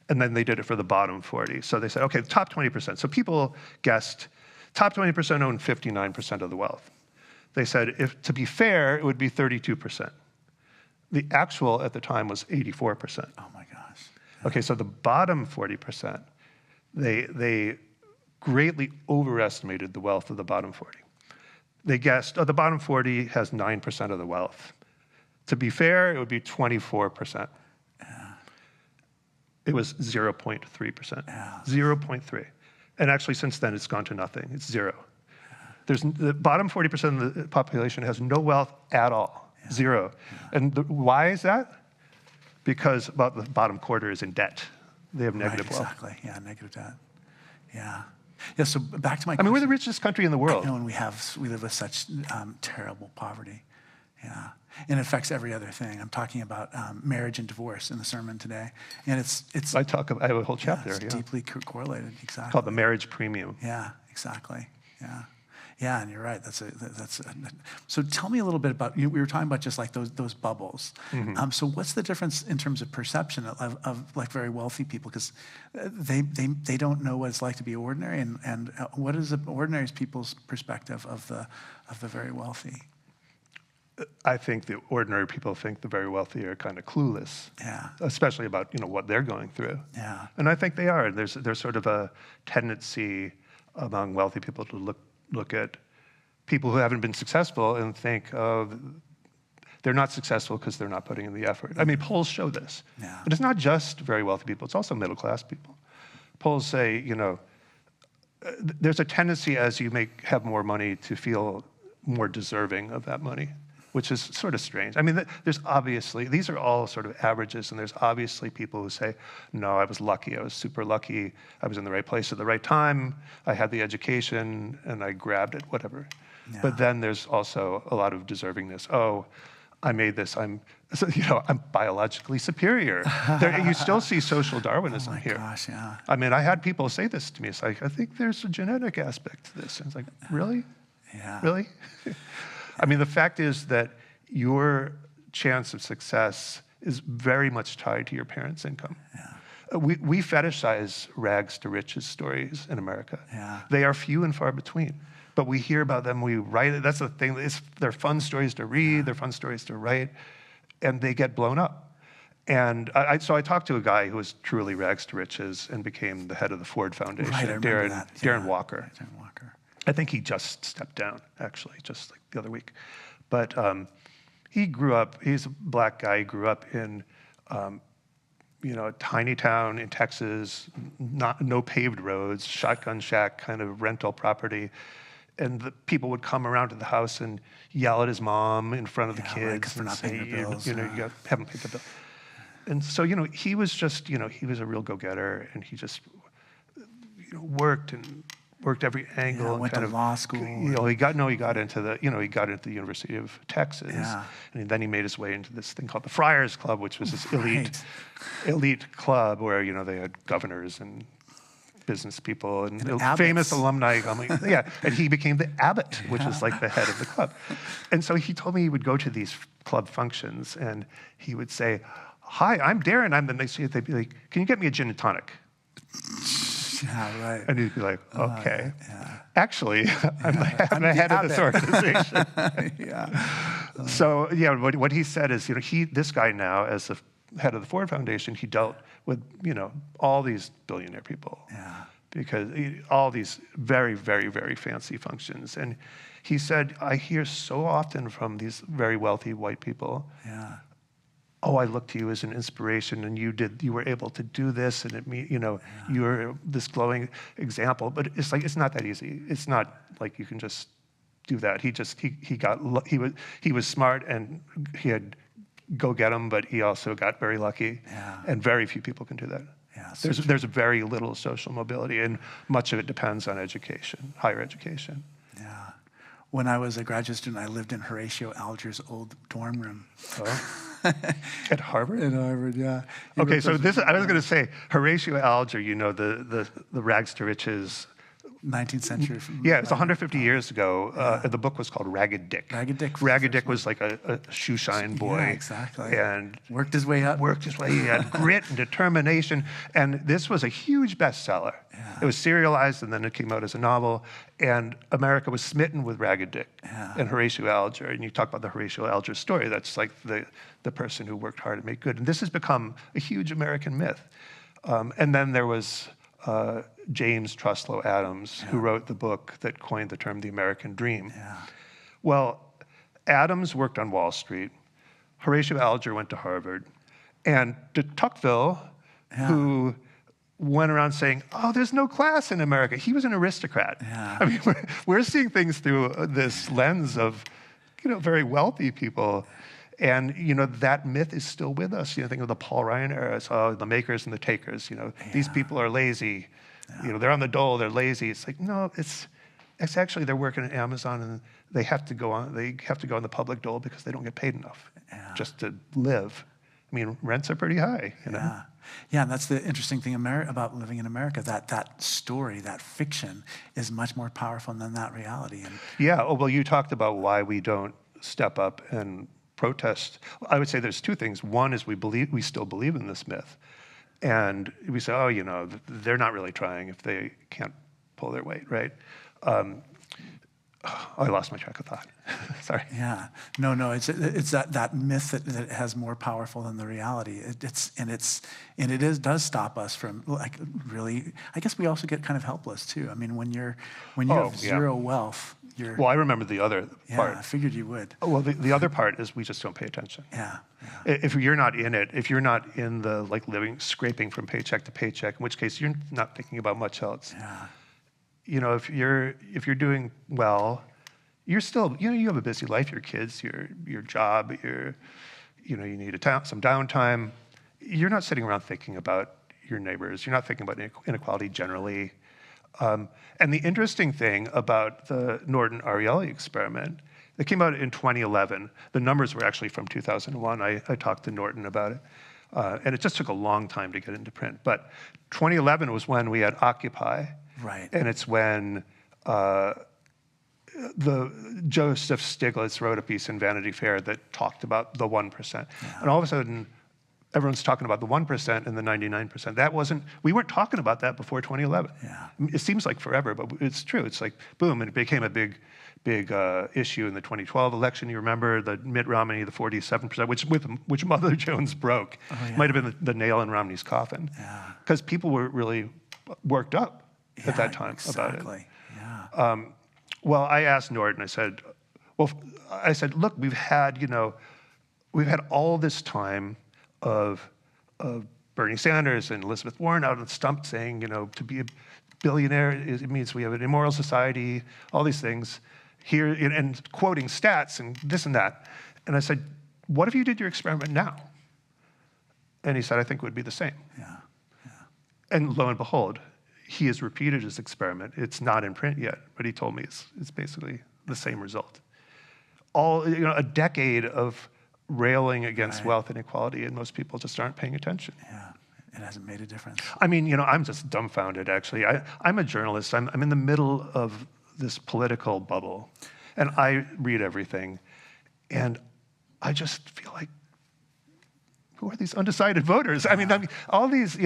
and then they did it for the bottom 40. So they said, okay, the top 20%. So people guessed top 20% own 59% of the wealth. They said, if to be fair, it would be 32%. The actual at the time was 84%. Oh my gosh. Okay, so the bottom 40%, they greatly overestimated the wealth of the bottom 40. They guessed, the bottom 40 has 9% of the wealth. To be fair, it would be 24%. Yeah. It was 0.3%. Yeah. 0.3. And actually, since then, it's gone to nothing. It's zero. The bottom 40% of the population has no wealth at all. Yeah. Zero. Yeah. And why is that? Because about the bottom quarter is in debt. They have negative wealth. Exactly. Yeah, negative debt. Yeah. Yeah, so back to my question. I mean, we're the richest country in the world. I know, and we live with such terrible poverty. Yeah. And it affects every other thing. I'm talking about marriage and divorce in the sermon today. And it's I have a whole chapter. It's deeply correlated, exactly. Called the marriage premium. Yeah, exactly. Yeah. Yeah, and you're right. So tell me a little bit about, we were talking about just like those bubbles. Mm-hmm. So what's the difference in terms of perception of like very wealthy people? Because they don't know what it's like to be ordinary, and what is the ordinary people's perspective of the very wealthy? I think the ordinary people think the very wealthy are kind of clueless. Yeah. Especially about what they're going through. Yeah. And I think they are. There's sort of a tendency among wealthy people to look at people who haven't been successful and think they're not successful because they're not putting in the effort. I mean, polls show this. Yeah. But it's not just very wealthy people, it's also middle class people. Polls say, there's a tendency as you have more money to feel more deserving of that money, which is sort of strange. I mean, there's obviously, these are all sort of averages, and there's obviously people who say, no, I was lucky, I was super lucky, I was in the right place at the right time, I had the education, and I grabbed it, whatever. Yeah. But then there's also a lot of deservingness. Oh, I made this, I'm biologically superior. You still see social Darwinism here. Oh my gosh, yeah. I mean, I had people say this to me, it's like, I think there's a genetic aspect to this. And it's like, really? Yeah. Really? I mean, the fact is that your chance of success is very much tied to your parents' income. Yeah. We fetishize rags to riches stories in America. Yeah. They are few and far between, but we hear about them, we write it. That's the thing. They're fun stories to read, they're fun stories to write, and they get blown up. And so I talked to a guy who was truly rags to riches and became the head of the Ford Foundation, right, I remember that. Yeah. Darren Walker. Darren Walker. I think he just stepped down, actually, just like the other week. But he grew up, he's a black guy, he grew up in a tiny town in Texas, no paved roads, shotgun shack kind of rental property. And the people would come around to the house and yell at his mom in front of the kids and say, you haven't paid the bill. And so, he was just, he was a real go-getter, and he just worked every angle. Yeah, and went kind to of, law school. He got into the University of Texas. Yeah. And then he made his way into this thing called the Friars Club, which was this elite club where, they had governors and business people and abbots. famous alumni. Yeah, and he became the abbot, which is like the head of the club. And so he told me he would go to these club functions and he would say, "Hi, I'm Darren." They'd be like, "Can you get me a gin and tonic?" Yeah, right. And he'd be like, "Okay." Yeah. Actually, I'm the head of this organization. Yeah. So yeah, what he said is, this guy now, as the head of the Ford Foundation, he dealt with, all these billionaire people. Yeah. Because all these very, very, very fancy functions. And he said, I hear so often from these very wealthy white people, Yeah. "Oh, I look to you as an inspiration, and you were able to do this, and you're this glowing example." But it's like, it's not that easy. It's not like you can just do that. He was smart, and he had go get 'em, but he also got very lucky. Yeah. And very few people can do that. Yeah, There's very little social mobility, and much of it depends on education, higher education. Yeah. When I was a graduate student, I lived in Horatio Alger's old dorm room. Oh. At Harvard? At Harvard, yeah. Okay, so I was going to say, Horatio Alger, the rags to riches. 19th century. Yeah, it's 150 years ago. The book was called Ragged Dick. Ragged Dick. Ragged Dick was like a shoeshine boy. Yeah, exactly. And worked his way up. He had grit and determination. And this was a huge bestseller. Yeah. It was serialized, and then it came out as a novel. And America was smitten with Ragged Dick and Horatio Alger. And you talk about the Horatio Alger story. That's like the person who worked hard to make good. And this has become a huge American myth. And then there was James Truslow Adams, who wrote the book that coined the term the American Dream. Yeah. Well, Adams worked on Wall Street. Horatio Alger went to Harvard. And de Tocqueville, who went around saying, "Oh, there's no class in America." He was an aristocrat. Yeah. I mean, we're seeing things through this lens of, very wealthy people. And, that myth is still with us. Think of the Paul Ryan era. The makers and the takers. These people are lazy. Yeah. They're on the dole. They're lazy. It's like, no, it's actually they're working at Amazon, and they have to go on the public dole because they don't get paid enough just to live. I mean, rents are pretty high. Yeah. Yeah, and that's the interesting thing about living in America, that story, that fiction is much more powerful than that reality. And yeah, well, you talked about why we don't step up and protest. I would say there's two things. One is we still believe in this myth. And we say, "Oh, they're not really trying if they can't pull their weight," right? I lost my track of thought. Sorry. Yeah. No. It's that myth that has more powerful than the reality. It does stop us from really. I guess we also get kind of helpless too. I mean, when you have zero wealth, you're. Well, I remember the other part. Yeah, I figured you would. Oh, well, the other part is we just don't pay attention. Yeah. If you're not in it, if you're not in the living, scraping from paycheck to paycheck, in which case you're not thinking about much else. Yeah. If you're doing well, you're still, you have a busy life, your kids, your job, you need some downtime. You're not sitting around thinking about your neighbors. You're not thinking about inequality generally. And the interesting thing about the Norton-Ariely experiment, it came out in 2011. The numbers were actually from 2001. I talked to Norton about it. And it just took a long time to get into print. But 2011 was when we had Occupy. Right. And it's when Joseph Stiglitz wrote a piece in Vanity Fair that talked about the 1%. Yeah. And all of a sudden, everyone's talking about the 1% and the 99%. We weren't talking about that before 2011. Yeah. It seems like forever, but it's true. It's like, boom, and it became a big issue in the 2012 election. You remember the Mitt Romney, the 47%, which Mother Jones broke. Oh, yeah. Might have been the nail in Romney's coffin. Yeah. Because people were really worked up at that time about it. Exactly. Yeah. Well, I asked Norton, I said, look, we've had all this time of Bernie Sanders and Elizabeth Warren out on the stump saying, to be a billionaire, it means we have an immoral society, all these things here, and quoting stats and this and that. And I said, what if you did your experiment now? And he said, I think it would be the same. Yeah. And lo and behold, he has repeated his experiment. It's not in print yet, but he told me it's basically the same result. A decade of railing against wealth inequality, and most people just aren't paying attention. Yeah. It hasn't made a difference. I mean, I'm just dumbfounded, actually. I'm a journalist. I'm in the middle of this political bubble, and I read everything, and I just feel like, who are these undecided voters? I mean, all these,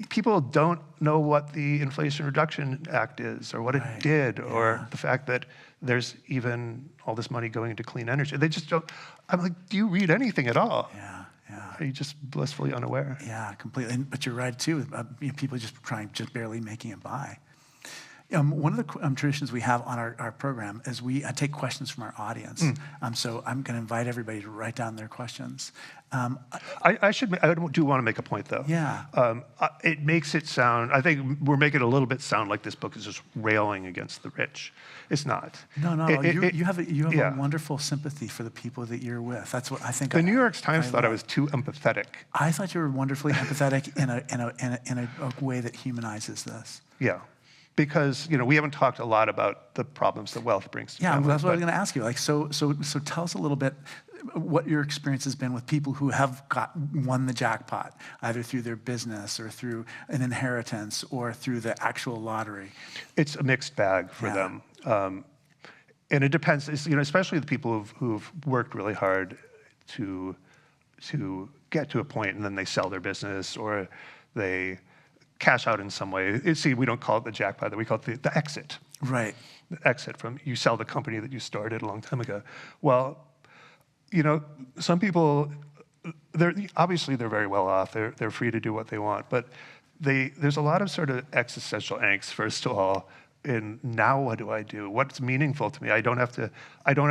people don't know what the Inflation Reduction Act is, or what it did, or the fact that there's even all this money going into clean energy. They just don't. I'm like, do you read anything at all? Yeah. Are you just blissfully unaware? Yeah, completely. But you're right too. People just barely making it by. One of the traditions we have on our program is we take questions from our audience. So I'm going to invite everybody to write down their questions. I do want to make a point, though. Yeah. It makes it sound, I think we're making it a little bit sound like this book is just railing against the rich. It's not. No. You have a wonderful sympathy for the people that you're with. That's what I think. The New York Times thought I was too empathetic. I thought you were wonderfully empathetic in a way that humanizes this. Yeah. Because we haven't talked a lot about the problems that wealth brings to families. That's what I was going to ask you. Like, so tell us a little bit what your experience has been with people who have won the jackpot, either through their business or through an inheritance or through the actual lottery. It's a mixed bag for them, and it depends. Especially the people who've worked really hard to get to a point, and then they sell their business or they cash out in some way. See, we don't call it the jackpot, we call it the exit. Right. The exit from, you sell the company that you started a long time ago. Well, some people, obviously they're very well off. They're free to do what they want, but there's a lot of sort of existential angst, first of all, in now what do I do? What's meaningful to me? I don't have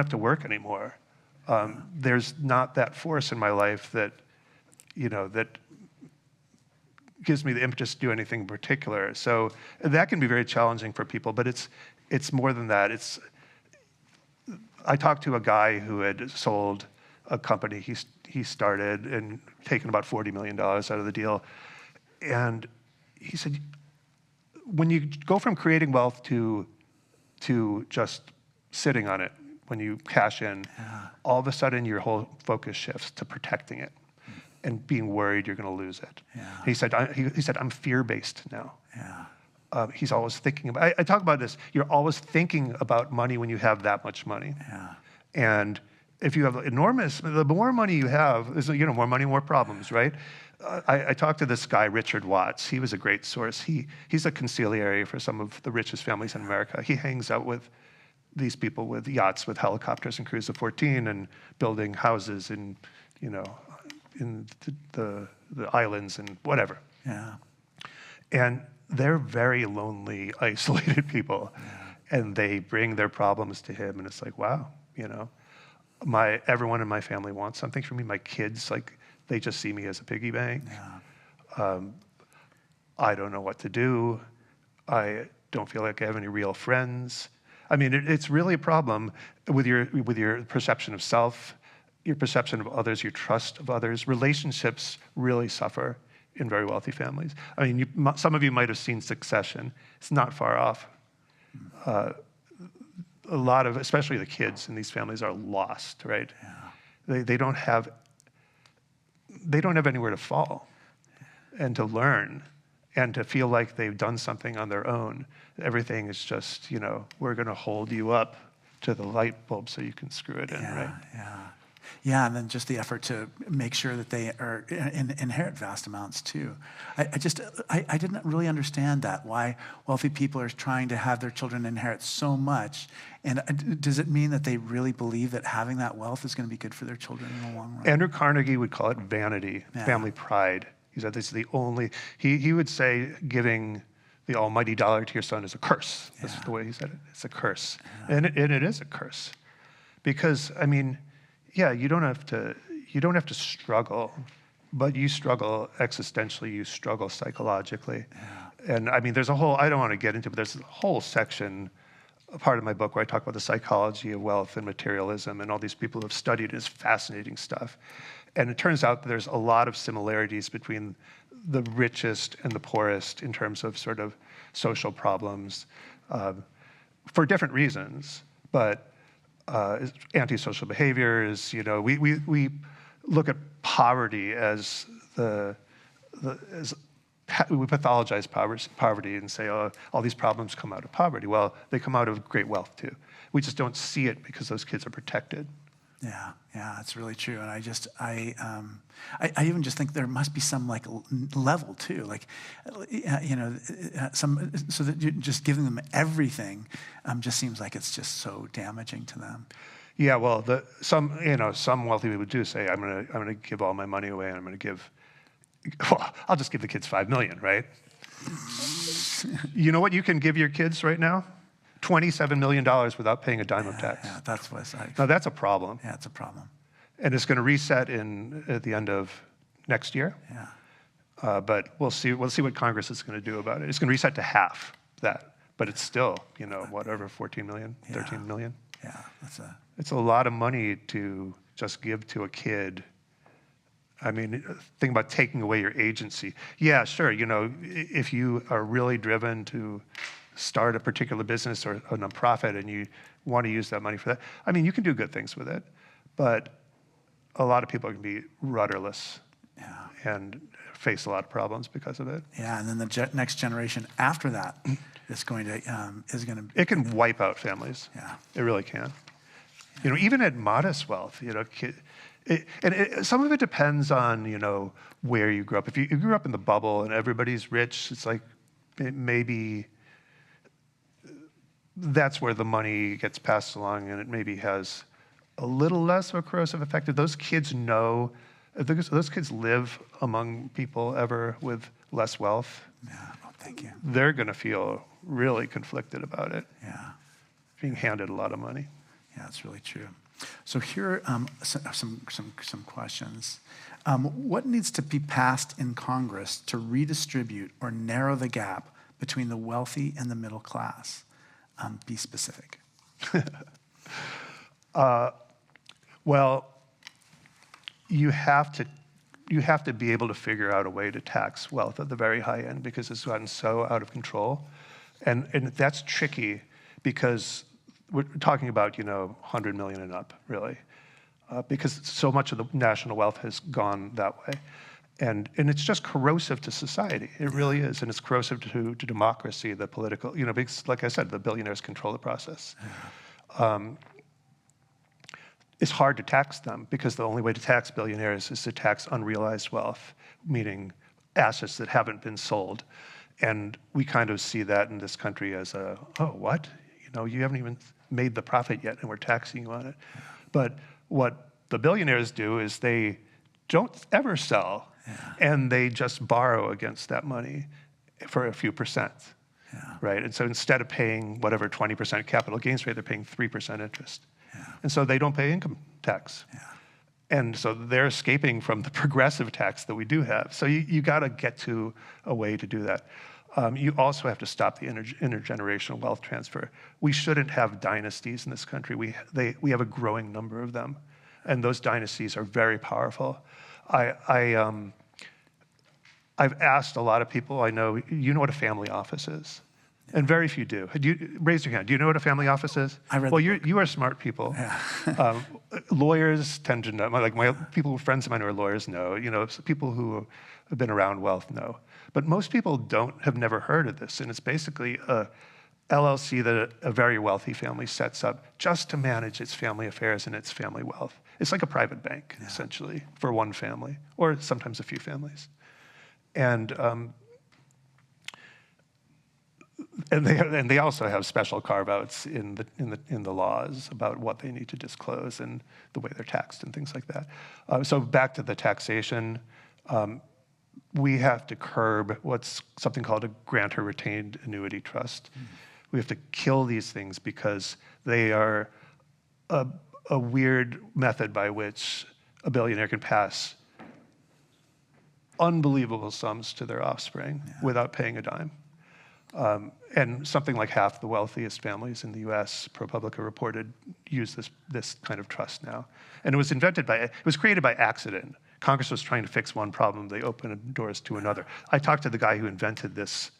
to work anymore. There's not that force in my life that gives me the impetus to do anything in particular. So that can be very challenging for people, but it's more than that. I talked to a guy who had sold a company he started and taken about $40 million out of the deal. And he said, when you go from creating wealth to just sitting on it, when you cash in, all of a sudden your whole focus shifts to protecting it and being worried you're going to lose it. Yeah. He said, I'm fear-based now. Yeah. He's always thinking about, I talk about this, you're always thinking about money when you have that much money. Yeah. And if you have the more money you have, more money, more problems, right? I talked to this guy, Richard Watts. He was a great source. He's a consigliere for some of the richest families in America. He hangs out with these people with yachts, with helicopters and crews of 14 and building houses in the islands and whatever. Yeah. And they're very lonely, isolated people. Yeah. And they bring their problems to him, and it's like, wow, everyone in my family wants something from me. My kids, they just see me as a piggy bank. Yeah. I don't know what to do. I don't feel like I have any real friends. I mean, it's really a problem with your perception of self, your perception of others, your trust of others. Relationships really suffer in very wealthy families. I mean, some of you might have seen Succession. It's not far off. A lot of, especially the kids in these families, are lost, right? Yeah. They don't have anywhere to fall and to learn and to feel like they've done something on their own. Everything is just, we're going to hold you up to the light bulb so you can screw it in, right? Yeah. Yeah, and then just the effort to make sure that they inherit vast amounts too. I didn't really understand that, why wealthy people are trying to have their children inherit so much. And does it mean that they really believe that having that wealth is going to be good for their children in the long run? Andrew Carnegie would call it vanity, family pride. He said this is the only, he would say giving the almighty dollar to your son is a curse. That's the way he said it. It's a curse. Yeah. And it is a curse. Because, I mean, yeah, you don't have to struggle, but you struggle existentially, you struggle psychologically. Yeah. And I mean, there's a whole, I don't want to get into it, but there's a whole section, a part of my book where I talk about the psychology of wealth and materialism and all these people who have studied it. It's fascinating stuff. And it turns out that there's a lot of similarities between the richest and the poorest in terms of sort of social problems for different reasons, but antisocial behaviors, we look at poverty as the we pathologize poverty and say, oh, all these problems come out of poverty. Well, they come out of great wealth too. We just don't see it because those kids are protected. Yeah, that's really true. And I even just think there must be some like level too, like, so that you're just giving them everything just seems like it's just so damaging to them. Yeah, well, some wealthy people do say, I'm gonna give all my money away, and I'm gonna give. Well, I'll just give the kids $5 million, right? You know what you can give your kids right now? $27 million without paying a dime of tax. Yeah, that's what's like. Now that's a problem. Yeah, it's a problem. And it's going to reset at the end of next year. Yeah. But we'll see what Congress is going to do about it. It's going to reset to half that, but it's still, whatever, 14 million, 13 million. Yeah, it's a lot of money to just give to a kid. I mean, think about taking away your agency. Yeah, sure. If you are really driven to start a particular business or a nonprofit and you want to use that money for that, I mean, you can do good things with it, but a lot of people can be rudderless and face a lot of problems because of it. Yeah, and then the next generation after that is going to. It can wipe out families. Yeah, it really can. Even at modest wealth, some of it depends on where you grew up. If you grew up in the bubble and everybody's rich, it's like maybe that's where the money gets passed along, and it maybe has a little less of a corrosive effect. If those kids live among people ever with less wealth, thank you. They're going to feel really conflicted about it. Yeah, being handed a lot of money. Yeah, that's really true. So here are some questions. What needs to be passed in Congress to redistribute or narrow the gap between the wealthy and the middle class? Be specific. Well, you have to be able to figure out a way to tax wealth at the very high end because it's gotten so out of control, and that's tricky because we're talking about 100 million and up really, because so much of the national wealth has gone that way. And it's just corrosive to society. It really is, and it's corrosive to democracy, the political. Because, like I said, the billionaires control the process. It's hard to tax them because the only way to tax billionaires is to tax unrealized wealth, meaning assets that haven't been sold. And we kind of see that in this country as what? You haven't even made the profit yet, and we're taxing you on it. But what the billionaires do is they don't ever sell. And they just borrow against that money for a few percent, right? And so instead of paying whatever 20% capital gains rate, they're paying 3% interest. And so they don't pay income tax. And so they're escaping from the progressive tax that we do have. So you got to get to a way to do that. You also have to stop the intergenerational wealth transfer. We shouldn't have dynasties in this country. We have a growing number of them, and those dynasties are very powerful. I've asked a lot of people I know, what a family office is? And very few do. Raise your hand. Do you know what a family office is? I read Well, you are smart people. Yeah. Lawyers tend to know. Like friends of mine who are lawyers know. People who have been around wealth know. But most people have never heard of this. And it's basically a LLC that a very wealthy family sets up just to manage its family affairs and its family wealth. It's like a private bank, essentially, for one family, or sometimes a few families. And they also have special carve-outs in the laws about what they need to disclose and the way they're taxed and things like that. So back to the taxation, we have to curb what's something called a grantor retained annuity trust. We have to kill these things because they are a weird method by which a billionaire can pass unbelievable sums to their offspring without paying a dime. And something like half the wealthiest families in the U.S., ProPublica reported, use this kind of trust now. And it was created by accident. Congress was trying to fix one problem, they opened doors to another. I talked to the guy who invented this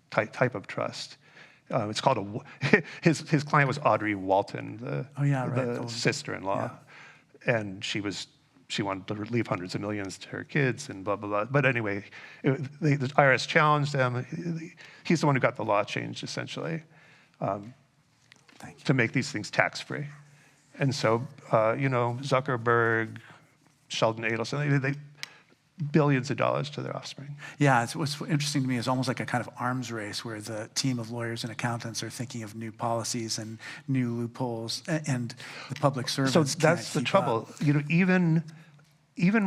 type of trust. It's called his client was Audrey Walton, the sister-in-law, and she she wanted to leave hundreds of millions to her kids and blah, blah, blah. But anyway, the IRS challenged them. He's the one who got the law changed, essentially, to make these things tax-free. And so, Zuckerberg, Sheldon Adelson, they billions of dollars to their offspring. Yeah, what's interesting to me is almost like a kind of arms race where the team of lawyers and accountants are thinking of new policies and new loopholes, and the public servants So that's the trouble. Even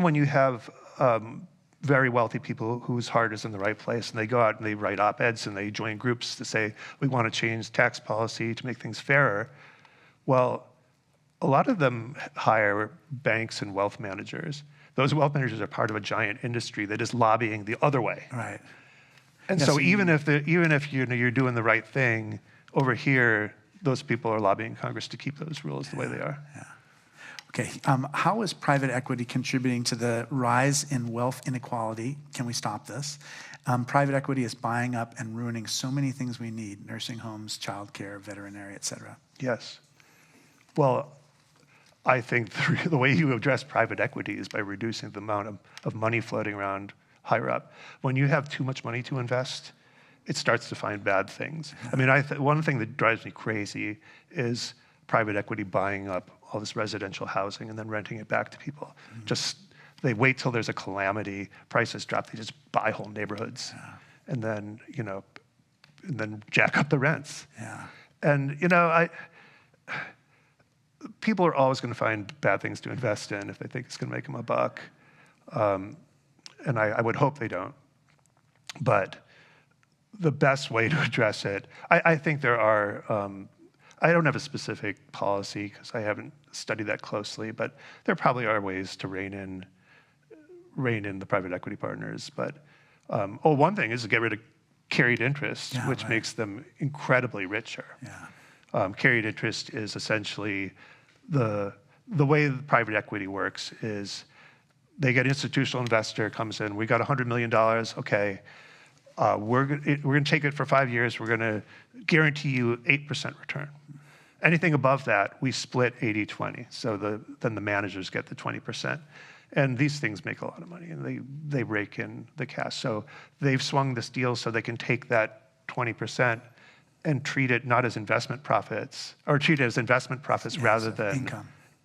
when you have very wealthy people whose heart is in the right place, and they go out and they write op-eds and they join groups to say, we want to change tax policy to make things fairer. Well, a lot of them hire banks and wealth managers. Those wealth managers are part of a giant industry that is lobbying the other way. Right. And Yeah, so so even if you're doing the right thing, over here, those people are lobbying Congress to keep those rules the way they are. Yeah. Okay, how is private equity contributing to the rise in wealth inequality? Can we stop this? Private equity is buying up and ruining so many things we need: nursing homes, childcare, veterinary, et cetera. Yes. Well, I think the way you address private equity is by reducing the amount of money floating around higher up. When you have too much money to invest, it starts to find bad things. I mean, one thing that drives me crazy is private equity buying up all this residential housing and then renting it back to people. They wait till there's a calamity, prices drop, they just buy whole neighborhoods, and then jack up the rents. Yeah. And people are always going to find bad things to invest in if they think it's going to make them a buck. And I would hope they don't. But the best way to address it, I think there are, I don't have a specific policy because I haven't studied that closely, but there probably are ways to rein in the private equity partners. But one thing is to get rid of carried interest, which makes them incredibly richer. Yeah. Carried interest is essentially the way that private equity works is they get institutional investor comes in, we got $100 million, okay, we're going to take it for 5 years, we're going to guarantee you 8% return. Anything above that, we split 80-20, so then the managers get the 20%. And these things make a lot of money, and they rake in the cash. So they've swung this deal so they can take that 20% and treat it not as investment profits, or treat it as investment profits rather than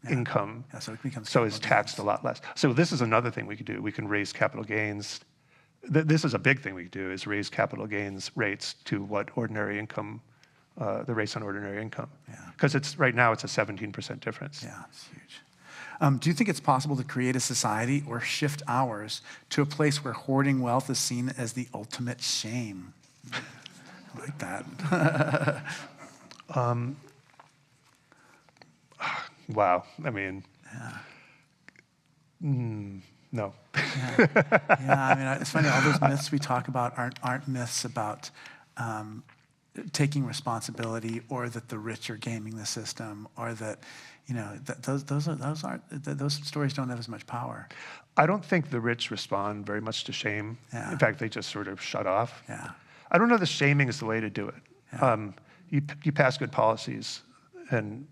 income. Yeah, so it becomes it's taxed a lot less. So this is another thing we could do. We can raise capital gains. This is a big thing we could do, is raise capital gains rates to what ordinary income, the rates on ordinary income. Because right now it's a 17% difference. Yeah, it's huge. Do you think it's possible to create a society or shift ours to a place where hoarding wealth is seen as the ultimate shame? I like that. Wow. I mean, no. I mean, it's funny. All those myths we talk about aren't myths about taking responsibility, or that the rich are gaming the system, or that those stories don't have as much power. I don't think the rich respond very much to shame. Yeah. In fact, they just sort of shut off. Yeah. I don't know that shaming is the way to do it. Yeah. You pass good policies, and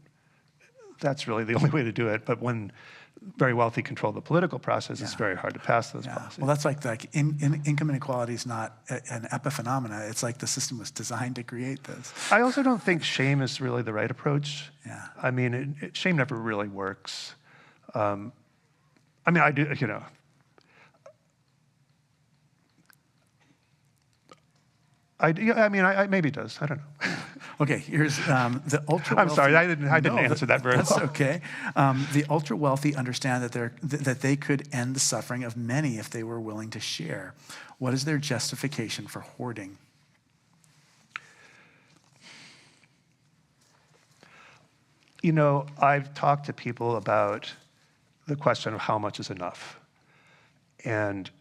that's really the only way to do it. But when very wealthy control the political process, it's very hard to pass those policies. Well, that's like income inequality is not an epiphenomena. It's like the system was designed to create this. I also don't think shame is really the right approach. Yeah. I mean, shame never really works. I mean, I do, maybe it does. I don't know. Okay, here's the ultra wealthy. I'm sorry, I didn't answer that very well. That's okay. The ultra wealthy understand that they could end the suffering of many if they were willing to share. What is their justification for hoarding? I've talked to people about the question of how much is enough. And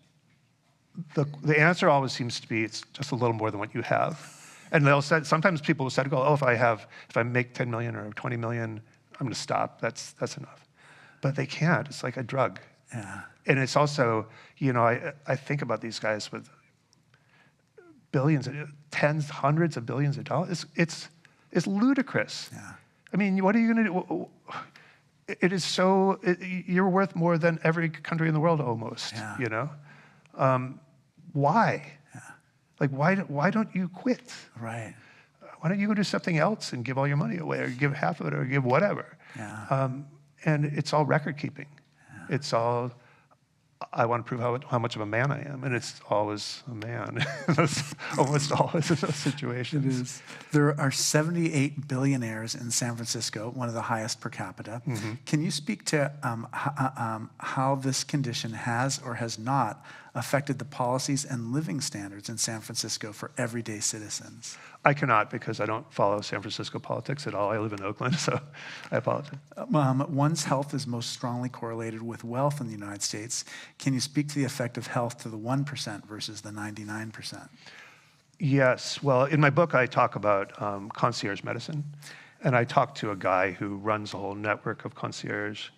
the answer always seems to be it's just a little more than what you have. And sometimes people will say, if I make 10 million or 20 million, I'm going to stop. That's enough. But they can't. It's like a drug. Yeah. And it's also, I think about these guys with billions, tens, hundreds of billions of dollars. It's ludicrous. Yeah. I mean, what are you going to do? it is so, you're worth more than every country in the world almost, Yeah. you know? Why? Yeah. Like, why don't you quit? Right. Why don't you go do something else and give all your money away or give half of it or give whatever? Yeah. And it's all record keeping. Yeah. It's all, I want to prove how much of a man I am. And it's always a man. That's almost always in those situations. It is. There are 78 billionaires in San Francisco, one of the highest per capita. Mm-hmm. Can you speak to how this condition has or has not affected the policies and living standards in San Francisco for everyday citizens? I cannot, because I don't follow San Francisco politics at all. I live in Oakland, so I apologize. One's health is most strongly correlated with wealth in the United States. Can you speak to the effect of health to the 1% versus the 99%? Yes. Well, in my book, I talk about concierge medicine. And I talked to a guy who runs a whole network of concierge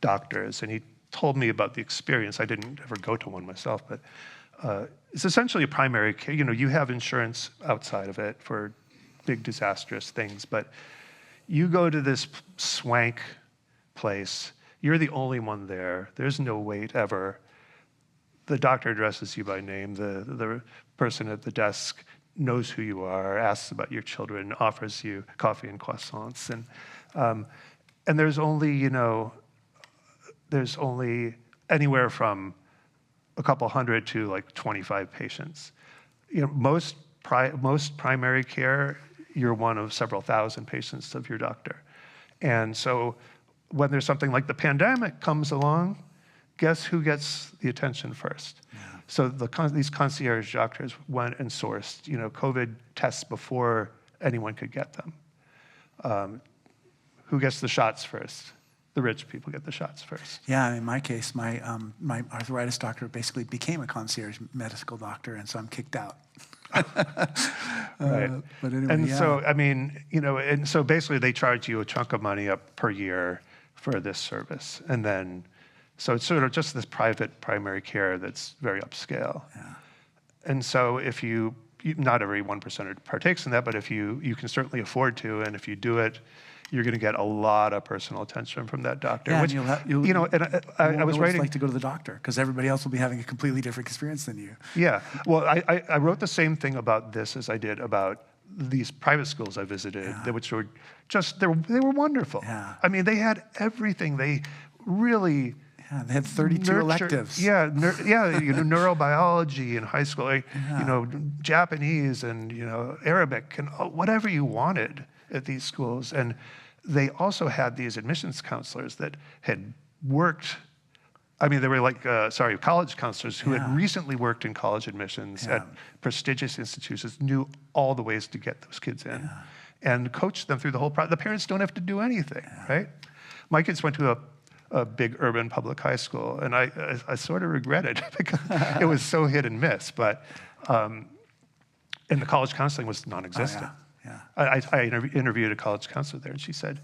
doctors, and he told me about the experience. I didn't ever go to one myself, but it's essentially a primary care. You know, you have insurance outside of it for big disastrous things, but you go to this swank place, you're the only one there. There's no wait ever. The doctor addresses you by name. The person at the desk knows who you are, asks about your children, offers you coffee and croissants. And there's only, there's only anywhere from a couple hundred to like 25 patients. You know, most primary care, you're one of several thousand patients of your doctor. And so when there's something like the pandemic comes along, guess who gets the attention first? Yeah. So these concierge doctors went and sourced, COVID tests before anyone could get them. Who gets the shots first? The rich people get the shots first. Yeah, in my case, my arthritis doctor basically became a concierge medical doctor, and so I'm kicked out. Right. But anyway, and yeah. so, and so basically they charge you a chunk of money up per year for this service. And then, so it's sort of just this private primary care that's very upscale. Yeah. And so if not every 1% partakes in that, but if you can certainly afford to, and if you do it, you're going to get a lot of personal attention from that doctor. Yeah, which, I was writing. Like to go to the doctor because everybody else will be having a completely different experience than you. Yeah, well, I wrote the same thing about this as I did about these private schools I visited, which were just they were wonderful. Yeah. I mean, they had everything. They really. Yeah, they had 32 electives. Yeah, neurobiology in high school, Japanese and Arabic and whatever you wanted at these schools. And they also had these admissions counselors that had worked. I mean, they were like, college counselors who had recently worked in college admissions at prestigious institutions, knew all the ways to get those kids in, and coached them through the whole process. The parents don't have to do anything, right? My kids went to a big urban public high school, and I sort of regret it because it was so hit and miss. But and the college counseling was non-existent. I interviewed a college counselor there, and she said,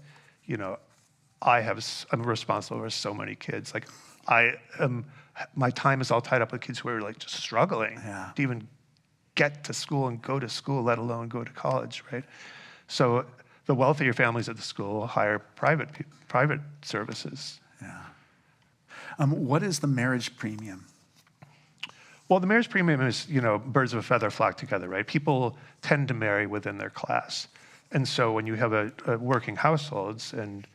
I'm responsible for so many kids. Like, my time is all tied up with kids who are like just struggling to even get to school and go to school, let alone go to college, right? So the wealthier families at the school hire private services. Yeah. What is the marriage premium? Well, the marriage premium is, birds of a feather flock together, right? People tend to marry within their class. And so when you have a working households and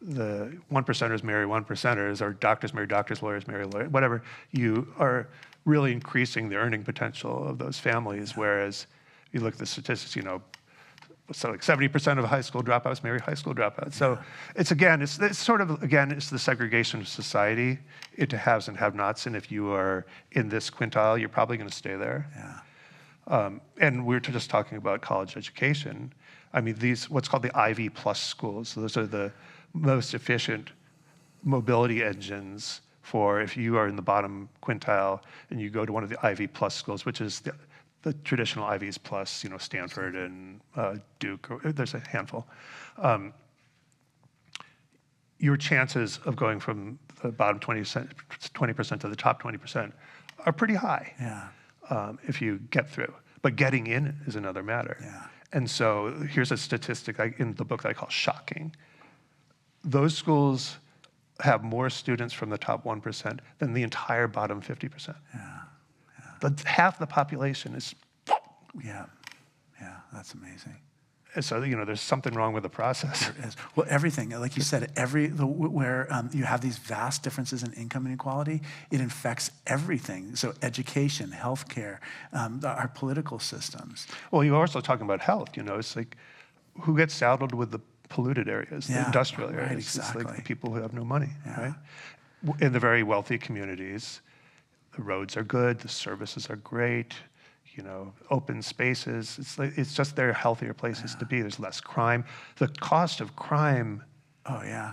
the 1%ers marry 1%ers, or doctors marry doctors, lawyers marry lawyers, whatever, you are really increasing the earning potential of those families. Whereas you look at the statistics, so like 70% of high school dropouts marry high school dropouts. So it's the segregation of society into haves and have-nots. And if you are in this quintile, you're probably going to stay there. Yeah. And we're just talking about college education. I mean, what's called the Ivy Plus schools. So those are the most efficient mobility engines for if you are in the bottom quintile and you go to one of the Ivy Plus schools, which is the traditional Ivies plus, Stanford and Duke, there's a handful. Your chances of going from the bottom 20% to the top 20% are pretty high if you get through. But getting in is another matter. Yeah. And so here's a statistic in the book that I call shocking. Those schools have more students from the top 1% than the entire bottom 50%. But half the population is. Yeah, that's amazing. And so, there's something wrong with the process. There is. Well, everything, like you said, where you have these vast differences in income inequality, it infects everything. So education, healthcare, our political systems. Well, you're also talking about health, it's like, who gets saddled with the polluted areas, the industrial areas? Right, exactly. It's like the people who have no money, right? In the very wealthy communities, the roads are good, the services are great, open spaces. It's just they're healthier places to be. There's less crime. The cost of crime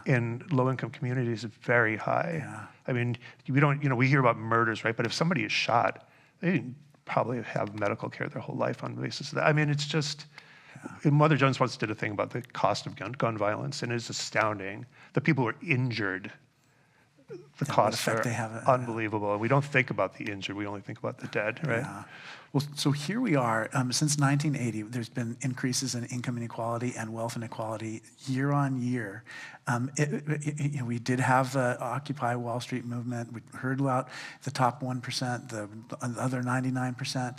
in low-income communities is very high. I mean, we hear about murders, right? But if somebody is shot, they probably have medical care their whole life on the basis of that. I mean, it's just, Mother Jones once did a thing about the cost of gun violence, and it's astounding. The people who are injured, the costs are unbelievable. And we don't think about the injured, we only think about the dead, right? Well, so here we are. Since 1980, there's been increases in income inequality and wealth inequality year on year. We did have the Occupy Wall Street movement. We heard about the top 1%, the other 99%.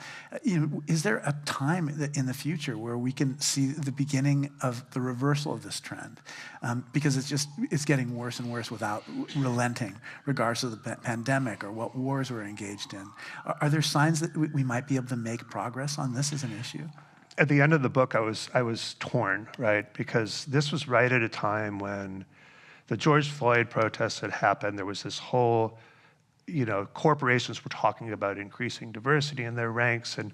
Is there a time in the future where we can see the beginning of the reversal of this trend? Because it's getting worse and worse without relenting, regardless of the pandemic or what wars we're engaged in. Are there signs that we might be able to make progress on this as an issue? At the end of the book, I was torn, right? Because this was right at a time when the George Floyd protests had happened. There was this whole, corporations were talking about increasing diversity in their ranks, and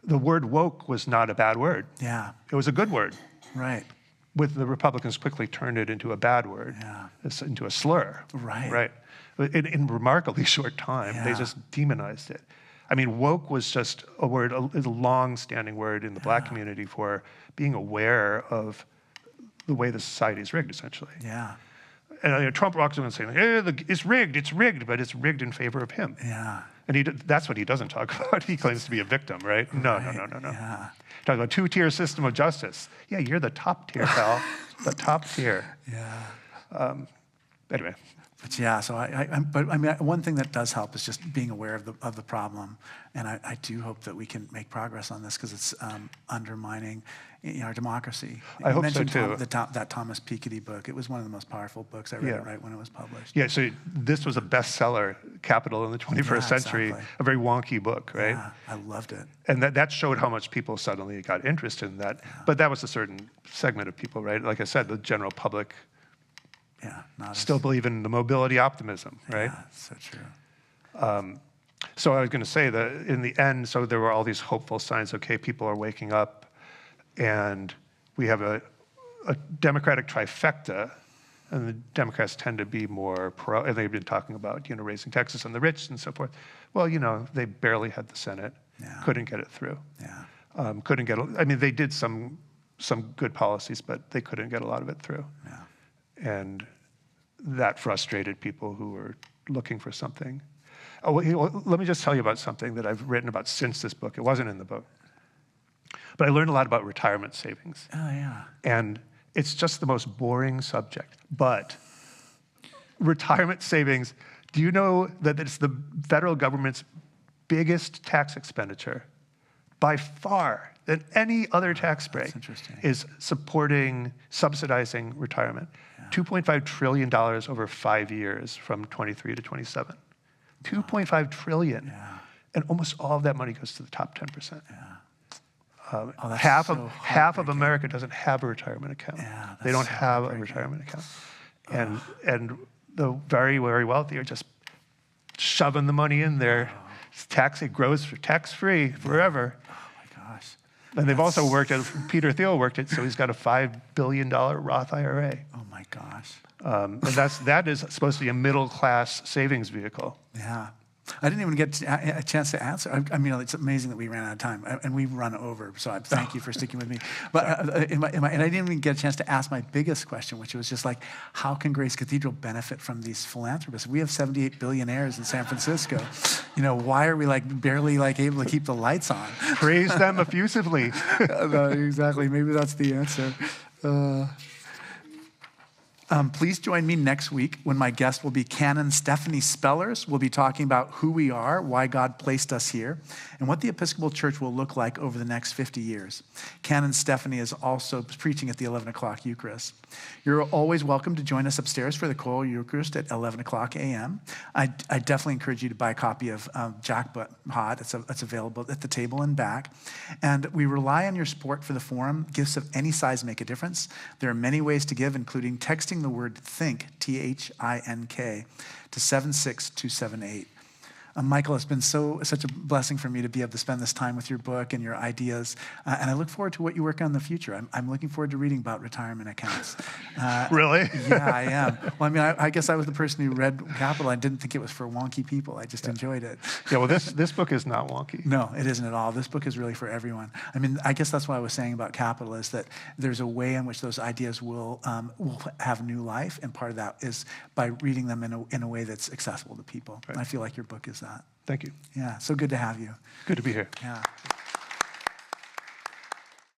the word woke was not a bad word. Yeah. It was a good word. Right. With the Republicans quickly turned it into a bad word, into a slur. Right. In remarkably short time, they just demonized it. I mean, woke was just a word, a long-standing word in the black community for being aware of the way the society is rigged, essentially. Yeah. And Trump walks in and saying, it's rigged, but it's rigged in favor of him. Yeah. And that's what he doesn't talk about. He claims to be a victim, right? No. Yeah. Talking about two-tier system of justice. Yeah, you're the top tier, pal. The top tier. Yeah. Anyway. But yeah, so I mean, one thing that does help is just being aware of the problem, and I do hope that we can make progress on this because it's undermining our democracy. I hope so mentioned too. That Thomas Piketty book. It was one of the most powerful books I read right when it was published. Yeah, so this was a bestseller, Capital in the 21st Century, exactly. A very wonky book, right? Yeah, I loved it. And that showed how much people suddenly got interested in that. But that was a certain segment of people, right? Like I said, the general public still believe in the mobility optimism, right? Yeah, so true. So I was going to say that in the end, so there were all these hopeful signs. Okay, people are waking up, and we have a Democratic trifecta, and the Democrats tend to be more pro. And they've been talking about raising taxes on the rich and so forth. Well, they barely had the Senate, couldn't get it through. Yeah. Couldn't get. I mean, they did some good policies, but they couldn't get a lot of it through. Yeah. And that frustrated people who were looking for something. Oh, well, let me just tell you about something that I've written about since this book. It wasn't in the book. But I learned a lot about retirement savings. Oh, yeah. And it's just the most boring subject. But retirement savings, do you know that it's the federal government's biggest tax expenditure by far than any other tax break is subsidizing retirement. $2.5 trillion over 5 years from 23 to 27. $2.5 trillion. Yeah. And almost all of that money goes to the top 10%. Yeah. Half of America doesn't have a retirement account. Yeah, they don't have a retirement account. And the very, very wealthy are just shoving the money in there. It grows tax-free forever. Oh my gosh. And they've also Peter Thiel worked it, so he's got a $5 billion Roth IRA. Oh my gosh. And that is supposed to be a middle-class savings vehicle. Yeah. I didn't even get a chance to answer. I mean, it's amazing that we ran out of time, and we've run over, so I thank you for sticking with me. But and I didn't even get a chance to ask my biggest question, which was just like, how can Grace Cathedral benefit from these philanthropists? We have 78 billionaires in San Francisco. Why are we barely able to keep the lights on? Praise them effusively. No, exactly. Maybe that's the answer. Please join me next week when my guest will be Canon Stephanie Spellers. We'll be talking about who we are, why God placed us here, and what the Episcopal Church will look like over the next 50 years. Canon Stephanie is also preaching at the 11 o'clock Eucharist. You're always welcome to join us upstairs for the choral Eucharist at 11 o'clock a.m. I definitely encourage you to buy a copy of Jackpot. It's available at the table and back. And we rely on your support for the forum. Gifts of any size make a difference. There are many ways to give, including texting the word THINK, T-H-I-N-K, to 76278. Michael, it's been such a blessing for me to be able to spend this time with your book and your ideas, and I look forward to what you work on in the future. I'm looking forward to reading about retirement accounts. Really? Yeah, I am. Well, I mean, I guess I was the person who read Capital. I didn't think it was for wonky people. I just enjoyed it. Yeah, well, this book is not wonky. No, it isn't at all. This book is really for everyone. I mean, I guess that's what I was saying about Capital, is that there's a way in which those ideas will have new life, and part of that is by reading them in a way that's accessible to people. Right. And I feel like your book is that. Thank you. Yeah, so good to have you. Good to be here. Yeah.